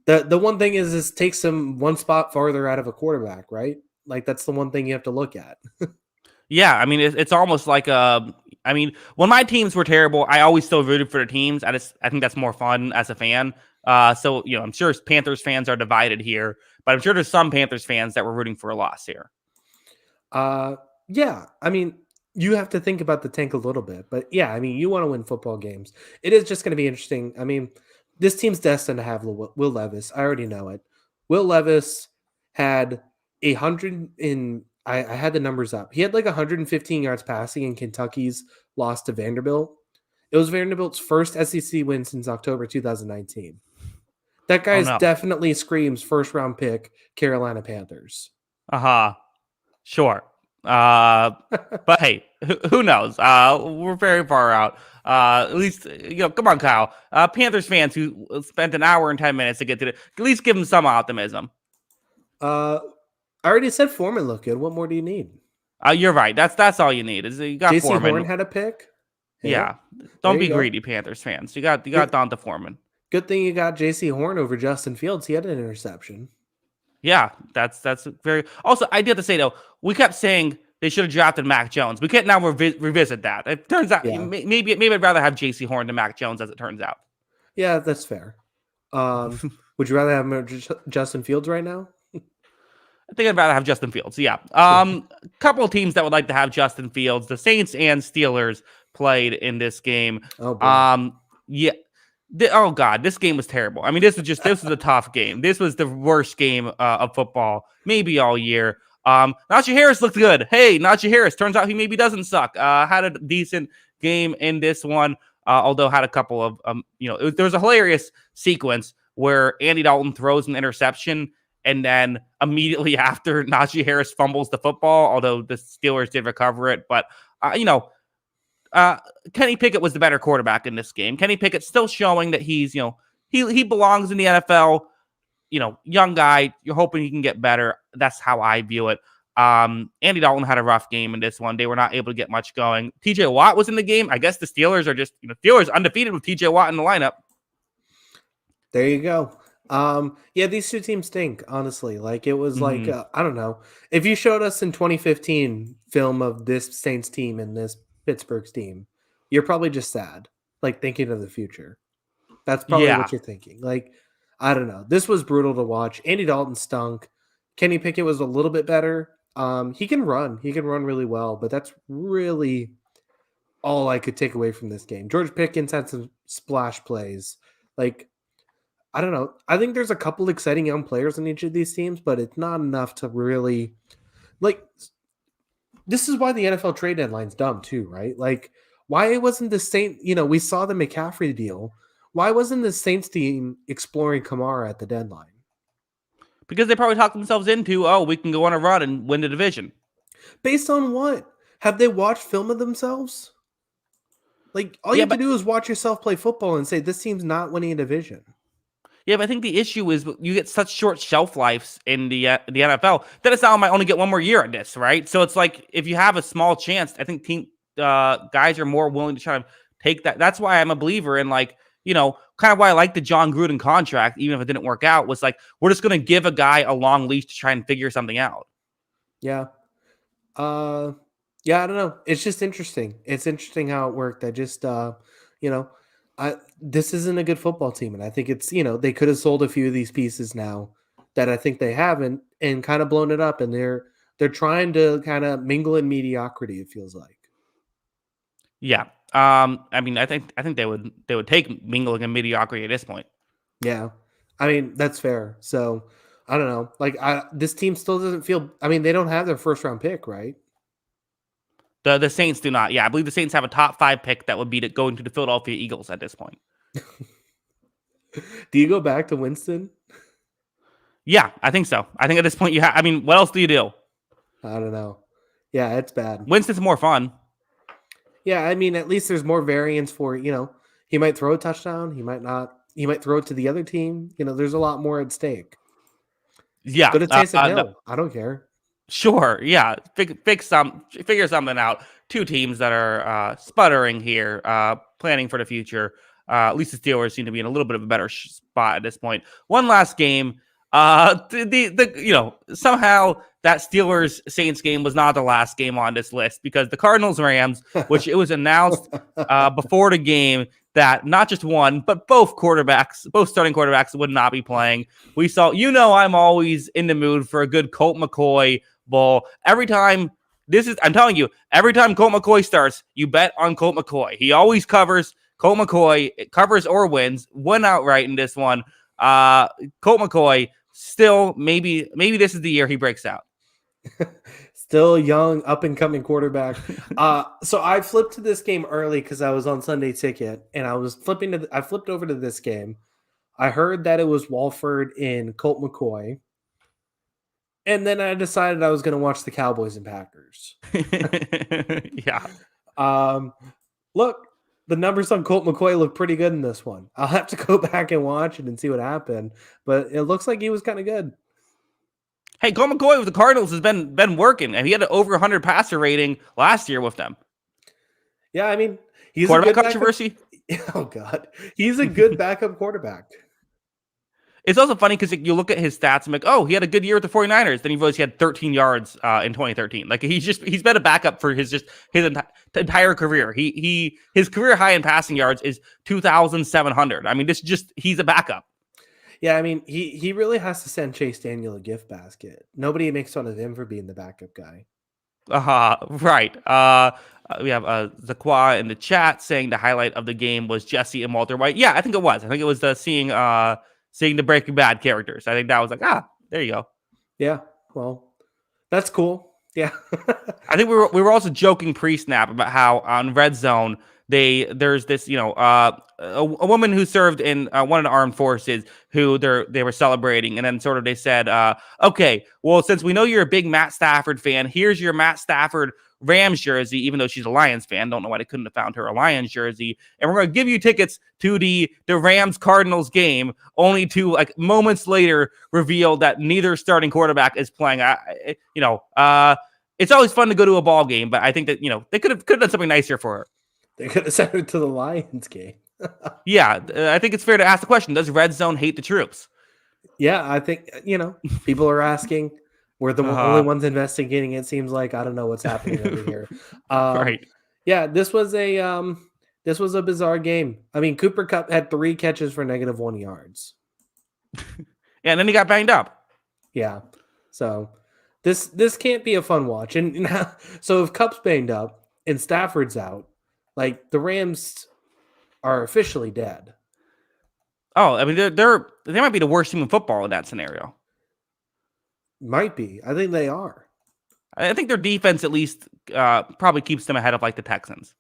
The one thing is takes him one spot farther out of a quarterback, right? Like, that's the one thing you have to look at. Yeah, I mean, it's almost like when my teams were terrible, I always still rooted for the teams. I think that's more fun as a fan. So I'm sure Panthers fans are divided here, but I'm sure there's some Panthers fans that were rooting for a loss here. Yeah, I mean, you have to think about the tank a little bit, but yeah, I mean, you want to win football games. It is just going to be interesting. I mean, this team's destined to have Will Levis. I already know it. Will Levis had 100 in. I had the numbers up. He had like 115 yards passing in Kentucky's loss to Vanderbilt. It was Vanderbilt's first SEC win since October 2019. That guy's definitely screams first round pick Carolina Panthers. Sure. But hey, who knows? We're very far out. At least, come on, Kyle. Panthers fans who spent an hour and 10 minutes to get to at least give them some optimism. I already said Foreman looked good. What more do you need? You're right. That's all you need. Is you got JC Foreman. Horn had a pick. Yeah. Don't be greedy, Panthers fans. You got Donta Foreman. Good thing you got JC Horn over Justin Fields. He had an interception. Yeah, that's very. Also, I do have to say though, we kept saying they should have drafted Mac Jones. We can't now revisit that. It turns out maybe I'd rather have JC Horn than Mac Jones, as it turns out. Yeah, that's fair. Would you rather have Justin Fields right now? I think I'd rather have Justin Fields. Yeah. Couple of teams that would like to have Justin Fields. The Saints and Steelers played in this game. Oh, boy. Yeah. Oh God, this game was terrible. I mean, this was a tough game. This was the worst game of football, maybe all year. Najee Harris looked good. Hey, Najee Harris. Turns out he maybe doesn't suck. Had a decent game in this one, although had a couple of there was a hilarious sequence where Andy Dalton throws an interception, and then immediately after, Najee Harris fumbles the football, although the Steelers did recover it. But, Kenny Pickett was the better quarterback in this game. Kenny Pickett still showing that he's, he belongs in the NFL. Young guy. You're hoping he can get better. That's how I view it. Andy Dalton had a rough game in this one. They were not able to get much going. TJ Watt was in the game. I guess the Steelers are just, Steelers undefeated with TJ Watt in the lineup. There you go. Yeah, these two teams stink, honestly. Like, it was like, I don't know. If you showed us in 2015 film of this Saints team and this Pittsburgh's team, you're probably just sad, like thinking of the future. That's probably what you're thinking. Like, I don't know. This was brutal to watch. Andy Dalton stunk. Kenny Pickett was a little bit better. He can run. He can run really well, but that's really all I could take away from this game. George Pickens had some splash plays. Like, I don't know. I think there's a couple exciting young players in each of these teams, but it's not enough to really, like, this is why the NFL trade deadline's dumb too, right? Like, why wasn't the Saints, we saw the McCaffrey deal. Why wasn't the Saints team exploring Kamara at the deadline? Because they probably talked themselves into, we can go on a run and win the division. Based on what? Have they watched film of themselves? Like, all you have to do is watch yourself play football and say, this team's not winning a division. Yeah, but I think the issue is you get such short shelf lives in the NFL that it's now might only get one more year at this, right? So it's like if you have a small chance, I think guys are more willing to try to take that. That's why I'm a believer in, like, kind of why I like the John Gruden contract, even if it didn't work out, was like, we're just going to give a guy a long leash to try and figure something out. Yeah. Yeah, I don't know. It's just interesting. It's interesting how it worked. I just, this isn't a good football team. And I think it's, they could have sold a few of these pieces now that I think they haven't and kind of blown it up. And they're trying to kind of mingle in mediocrity, it feels like. Yeah. I mean, I think they would take mingling and mediocrity at this point. Yeah. I mean, that's fair. So I don't know. Like, this team still doesn't feel, I mean, they don't have their first round pick, right? The Saints do not. Yeah, I believe the Saints have a top 5 pick that would be going to the Philadelphia Eagles at this point. Do you go back to Winston? Yeah, I think so. I think at this point I mean, what else do you do? I don't know. Yeah, it's bad. Winston's more fun. Yeah, I mean, at least there's more variance for, he might throw a touchdown. He might not. He might throw it to the other team. There's a lot more at stake. Yeah. But it tastes like no. I don't care. Sure. Yeah. Figure something out. Two teams that are sputtering here, planning for the future. At least the Steelers seem to be in a little bit of a better spot at this point. One last game. Somehow that Steelers Saints game was not the last game on this list because the Cardinals Rams, which it was announced before the game that not just one, but both starting quarterbacks would not be playing. We saw, I'm always in the mood for a good Colt McCoy bowl. Every time every time Colt McCoy starts, you bet on Colt McCoy. He always covers. Colt McCoy covers or wins. Won outright in this one. Colt McCoy still maybe this is the year he breaks out. Still young, up and coming quarterback. So I flipped to this game early because I was on Sunday Ticket, and I flipped over to this game. I heard that it was Walford and Colt McCoy, and then I decided I was going to watch the Cowboys and Packers. Yeah. Look, the numbers on Colt McCoy look pretty good in this one. I'll have to go back and watch it and see what happened, but it looks like he was kind of good. Hey, Colt McCoy with the Cardinals has been working, and he had an over 100 passer rating last year with them. Yeah, I mean, he's quarterback controversy. Oh God, he's a good backup quarterback. It's also funny because you look at his stats and like, oh, he had a good year with the 49ers. Then he realized he had 13 yards in 2013. Like he's been a backup for his entire career. His career high in passing yards is 2,700. I mean, he's a backup. Yeah, I mean, he really has to send Chase Daniel a gift basket. Nobody makes fun of him for being the backup guy. Right. We have Zakwa in the chat saying the highlight of the game was Jesse and Walter White. Yeah, I think it was. I think it was seeing the Breaking Bad characters. I think that was like, there you go. Yeah, well, that's cool. Yeah. I think we were also joking pre-snap about how on Red Zone there's this a woman who served in one of the armed forces who they were celebrating, and then sort of they said, okay, well, since we know you're a big Matt Stafford fan, here's your Matt Stafford Rams jersey, even though she's a Lions fan. Don't know why they couldn't have found her a Lions jersey. And we're going to give you tickets to the Rams Cardinals game, only to like moments later reveal that neither starting quarterback is playing. It's always fun to go to a ball game, but I think that, they could have done something nicer for her. They could have sent her to the Lions game. Yeah, I think it's fair to ask the question, does Red Zone hate the troops? Yeah, I think, people are asking. We're the only ones investigating. It seems like I don't know what's happening over here. Right. Yeah, this was a bizarre game. I mean, Cooper Kupp had 3 catches for -1 yards. Yeah, and then he got banged up. Yeah, so this can't be a fun watch. And so if Kupp's banged up and Stafford's out, like the Rams are officially dead. Oh, I mean, they might be the worst team in football in that scenario. Might be. I think they are. I think their defense at least probably keeps them ahead of like the Texans.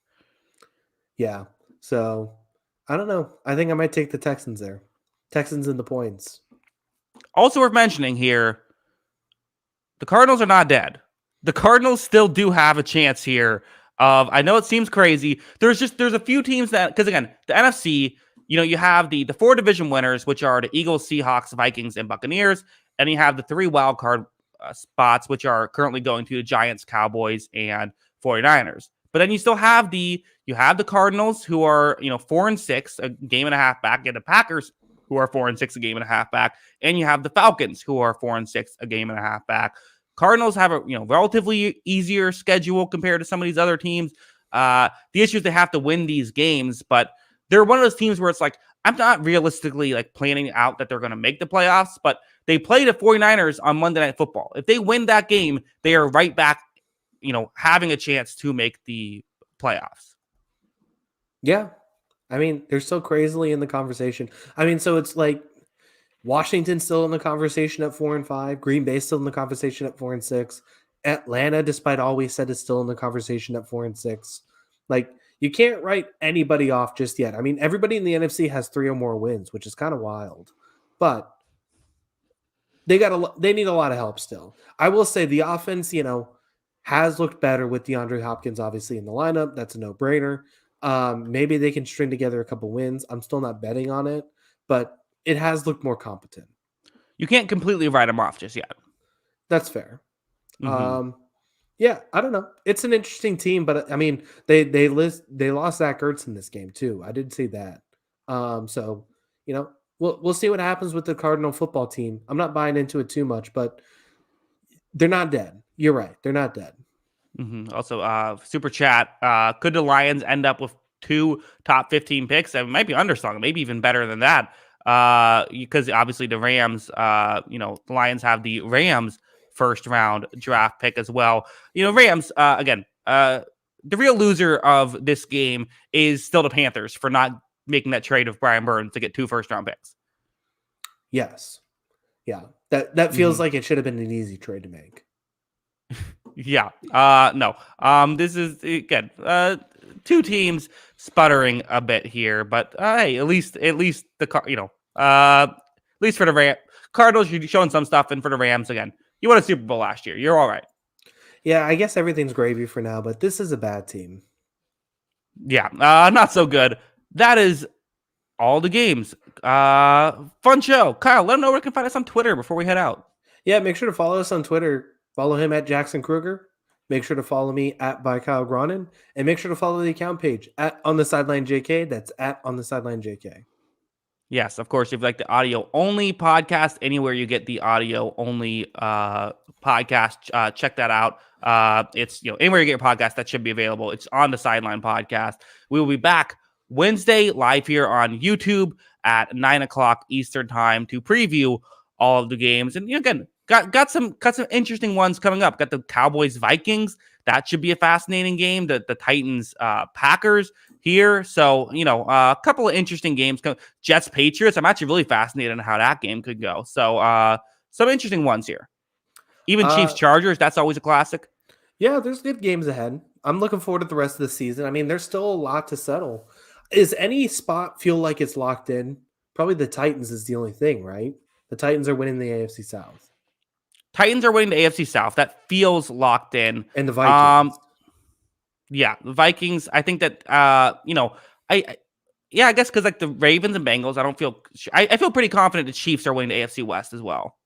Yeah. So I don't know. I think I might take the Texans there. Texans in the points. Also worth mentioning here, the Cardinals are not dead. The Cardinals still do have a chance here. I know it seems crazy. There's a few teams that, because again, the NFC, you have the 4 division winners, which are the Eagles, Seahawks, Vikings, and Buccaneers. And you have the 3 wild card spots, which are currently going to the Giants, Cowboys, and 49ers. But then you still have the Cardinals, who are 4-6, a game and a half back, and the Packers, who are 4-6, a game and a half back, and you have the Falcons, who are 4-6, a game and a half back. Cardinals have a relatively easier schedule compared to some of these other teams. The issue is they have to win these games, but they're one of those teams where it's like, I'm not realistically like planning out that they're going to make the playoffs, but they play the 49ers on Monday Night Football. If they win that game, they are right back, having a chance to make the playoffs. Yeah. I mean, they're so crazily in the conversation. I mean, so it's like Washington's still in the conversation at 4-5. Green Bay's still in the conversation at 4-6. Atlanta, despite all we said, is still in the conversation at 4-6. Like, you can't write anybody off just yet. I mean, everybody in the NFC has 3 or more wins, which is kind of wild. But they need a lot of help still. I will say the offense, has looked better with DeAndre Hopkins obviously in the lineup. That's a no-brainer. Maybe they can string together a couple wins. I'm still not betting on it, but it has looked more competent. You can't completely write them off just yet. That's fair. Mm-hmm. Yeah, I don't know. It's an interesting team, but I mean, they lost Zach Ertz in this game too. I did see that. So we'll see what happens with the Cardinal football team. I'm not buying into it too much, but they're not dead. You're right. They're not dead. Mm-hmm. Also, super chat. Could the Lions end up with 2 top 15 picks? It might be undersung, maybe even better than that. Because obviously the Rams, the Lions have the Rams first round draft pick as well. Rams, again, the real loser of this game is still the Panthers for not making that trade of Brian Burns to get 2 first round picks. Yes. Yeah. That feels like it should have been an easy trade to make. Yeah. No. This is again 2 teams sputtering a bit here, but hey, at least the at least for the Cardinals, you're showing some stuff, and for the Rams, again, you won a Super Bowl last year. You're all right. Yeah, I guess everything's gravy for now, but this is a bad team. Yeah, not so good. That is all the games. Fun show. Kyle, let them know where you can find us on Twitter before we head out. Yeah, make sure to follow us on Twitter. Follow him at Jackson Kruger. Make sure to follow me at by Kyle Gronin, and make sure to follow the account page at On the Sideline JK. That's at On the Sideline JK. Yes, of course. If you like the audio only podcast, anywhere you get the audio only podcast, check that out. It's anywhere you get your podcast that should be available. It's On the Sideline podcast. We will be back Wednesday live here on YouTube at 9:00 Eastern time to preview all of the games. And again, got some interesting ones coming up. Got the Cowboys Vikings. That should be a fascinating game. The Titans Packers here. So, a couple of interesting games. Jets Patriots. I'm actually really fascinated on how that game could go. So some interesting ones here. Even Chiefs Chargers, that's always a classic. Yeah, there's good games ahead. I'm looking forward to the rest of the season. I mean, there's still a lot to settle. Is any spot feel like it's locked in? Probably the Titans is the only thing, right? The Titans are winning the AFC South. Titans are winning the AFC South. That feels locked in. And the Vikings. Yeah, the Vikings. I think that I yeah, I guess because like the Ravens and Bengals, I don't feel. I feel pretty confident the Chiefs are winning the AFC West as well.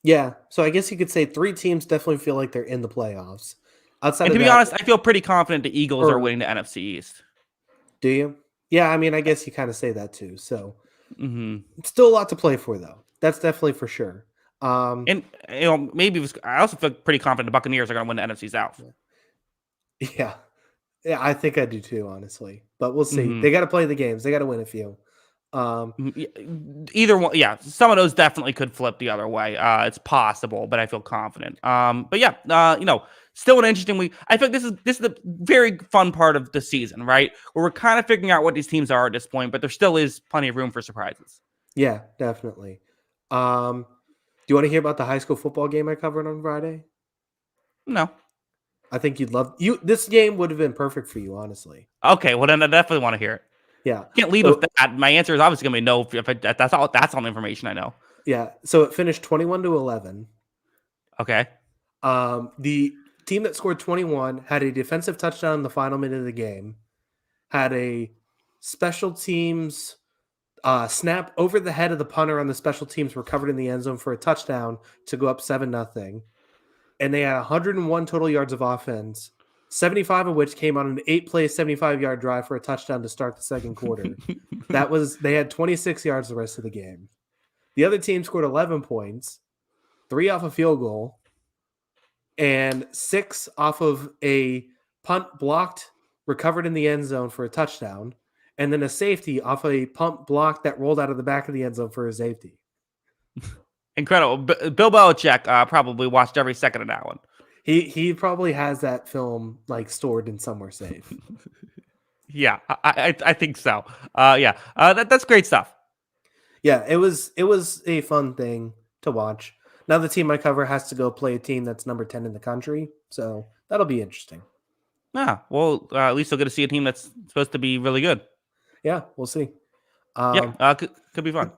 Yeah, so I guess you could say 3 teams definitely feel like they're in the playoffs. Outside And to of be that, honest, I feel pretty confident the Eagles are or winning the NFC East. do you? Yeah, I mean, I guess you kind of say that too. So Hmm. still a lot to play for, though. That's definitely for sure. Um, And maybe I also feel pretty confident the Buccaneers are going to win the NFC South. yeah, yeah, I think I do too, honestly. But we'll see. Hmm. They got to play the games. They got to win a few. Um, Either one, yeah. Some of those definitely could flip the other way. It's possible, but I feel confident. But yeah, still an interesting week. I think this is the very fun part of the season, right? Where we're kind of figuring out what these teams are at this point, but there still is plenty of room for surprises. yeah, definitely. Do you want to hear about the high school football game I covered on Friday? No. I think you'd love you. This game would have been perfect for you, honestly. Okay, well then I definitely want to hear it. Yeah. Can't lead with So that. My answer is obviously gonna be no. That's all. That's all the information I know. yeah. So it finished 21-11. Okay. The team that scored 21 had a defensive touchdown in the final minute of the game, had a special teams snap over the head of the punter on the special teams, recovered in the end zone for a touchdown to go up 7-0. And they had 101 total yards of offense, 75 of which came on an 8-play, 75-yard drive for a touchdown to start the second quarter. They had 26 yards the rest of the game. The other team scored 11 points, 3 off a field goal, and 6 off of a punt blocked, recovered in the end zone for a touchdown, and then a safety off a punt block that rolled out of the back of the end zone for a safety. Incredible. Bill Belichick probably watched every second of that one. He probably has that film like stored in somewhere safe. Yeah, I think so. Yeah, that's great stuff. Yeah, it was a fun thing to watch. Now the team I cover has to go play a team that's number 10 in the country, so that'll be interesting. Yeah, well, at least they'll get to see a team that's supposed to be really good. Yeah, we'll see. Yeah, could be fun.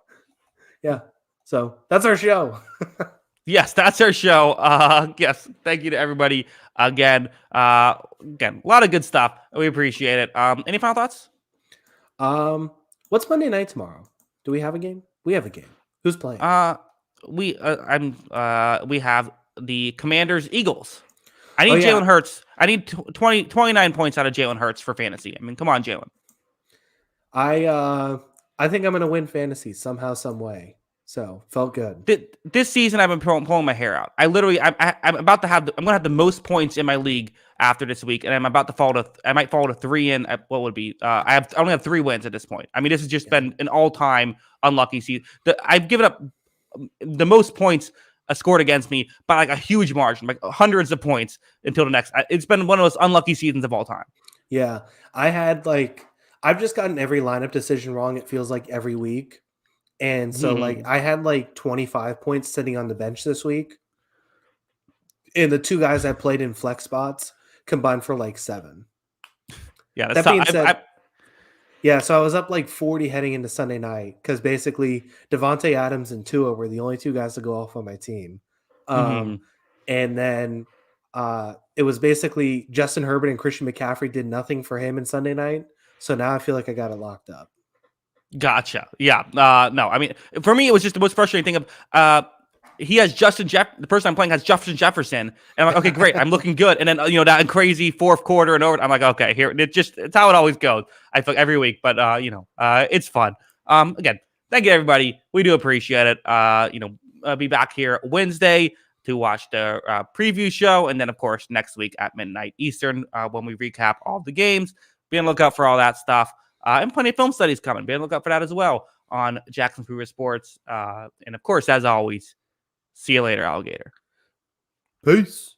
Yeah, so that's our show. Yes, that's our show. Yes, thank you to everybody again. Again, a lot of good stuff. We appreciate it. Any final thoughts? What's Monday night tomorrow? Do we have a game? We have a game. Who's playing? We have the Commanders Eagles. I need yeah. Jalen Hurts. I need 29 points out of Jalen Hurts for fantasy. I mean, come on, Jalen. I think I'm gonna win fantasy somehow, some way. So felt good. This season, I've been pulling my hair out. I'm about to have. I'm gonna have the most points in my league after this week, and I'm about to fall to. I might fall to 3 in. What would be? I only have 3 wins at this point. I mean, this has just been an all-time unlucky season. I've given up the most points scored against me by like a huge margin, like hundreds of points until the next. It's been one of those unlucky seasons of all time. Yeah, I've just gotten every lineup decision wrong. It feels like every week. And so, I had 25 points sitting on the bench this week. And the 2 guys I played in flex spots combined for 7. Yeah, that being said, yeah, so I was up 40 heading into Sunday night because basically Devontae Adams and Tua were the only 2 guys to go off on my team. And then it was basically Justin Herbert and Christian McCaffrey did nothing for him in Sunday night. So now I feel like I got it locked up. Gotcha. Yeah. No, I mean, for me, it was just the most frustrating thing of he has the person I'm playing has Justin Jefferson. And I'm like, okay, great. I'm looking good. And then, that crazy fourth quarter and over, I'm like, okay, here, it's how it always goes. I feel like every week, but, it's fun. Again, thank you, everybody. We do appreciate it. Be back here Wednesday to watch the preview show. And then, of course, next week at midnight Eastern, when we recap all the games. Be on the lookout for all that stuff. And plenty of film studies coming. Be on the lookout for that as well on Jackson Cougar Sports. And of course, as always, see you later, alligator. Peace.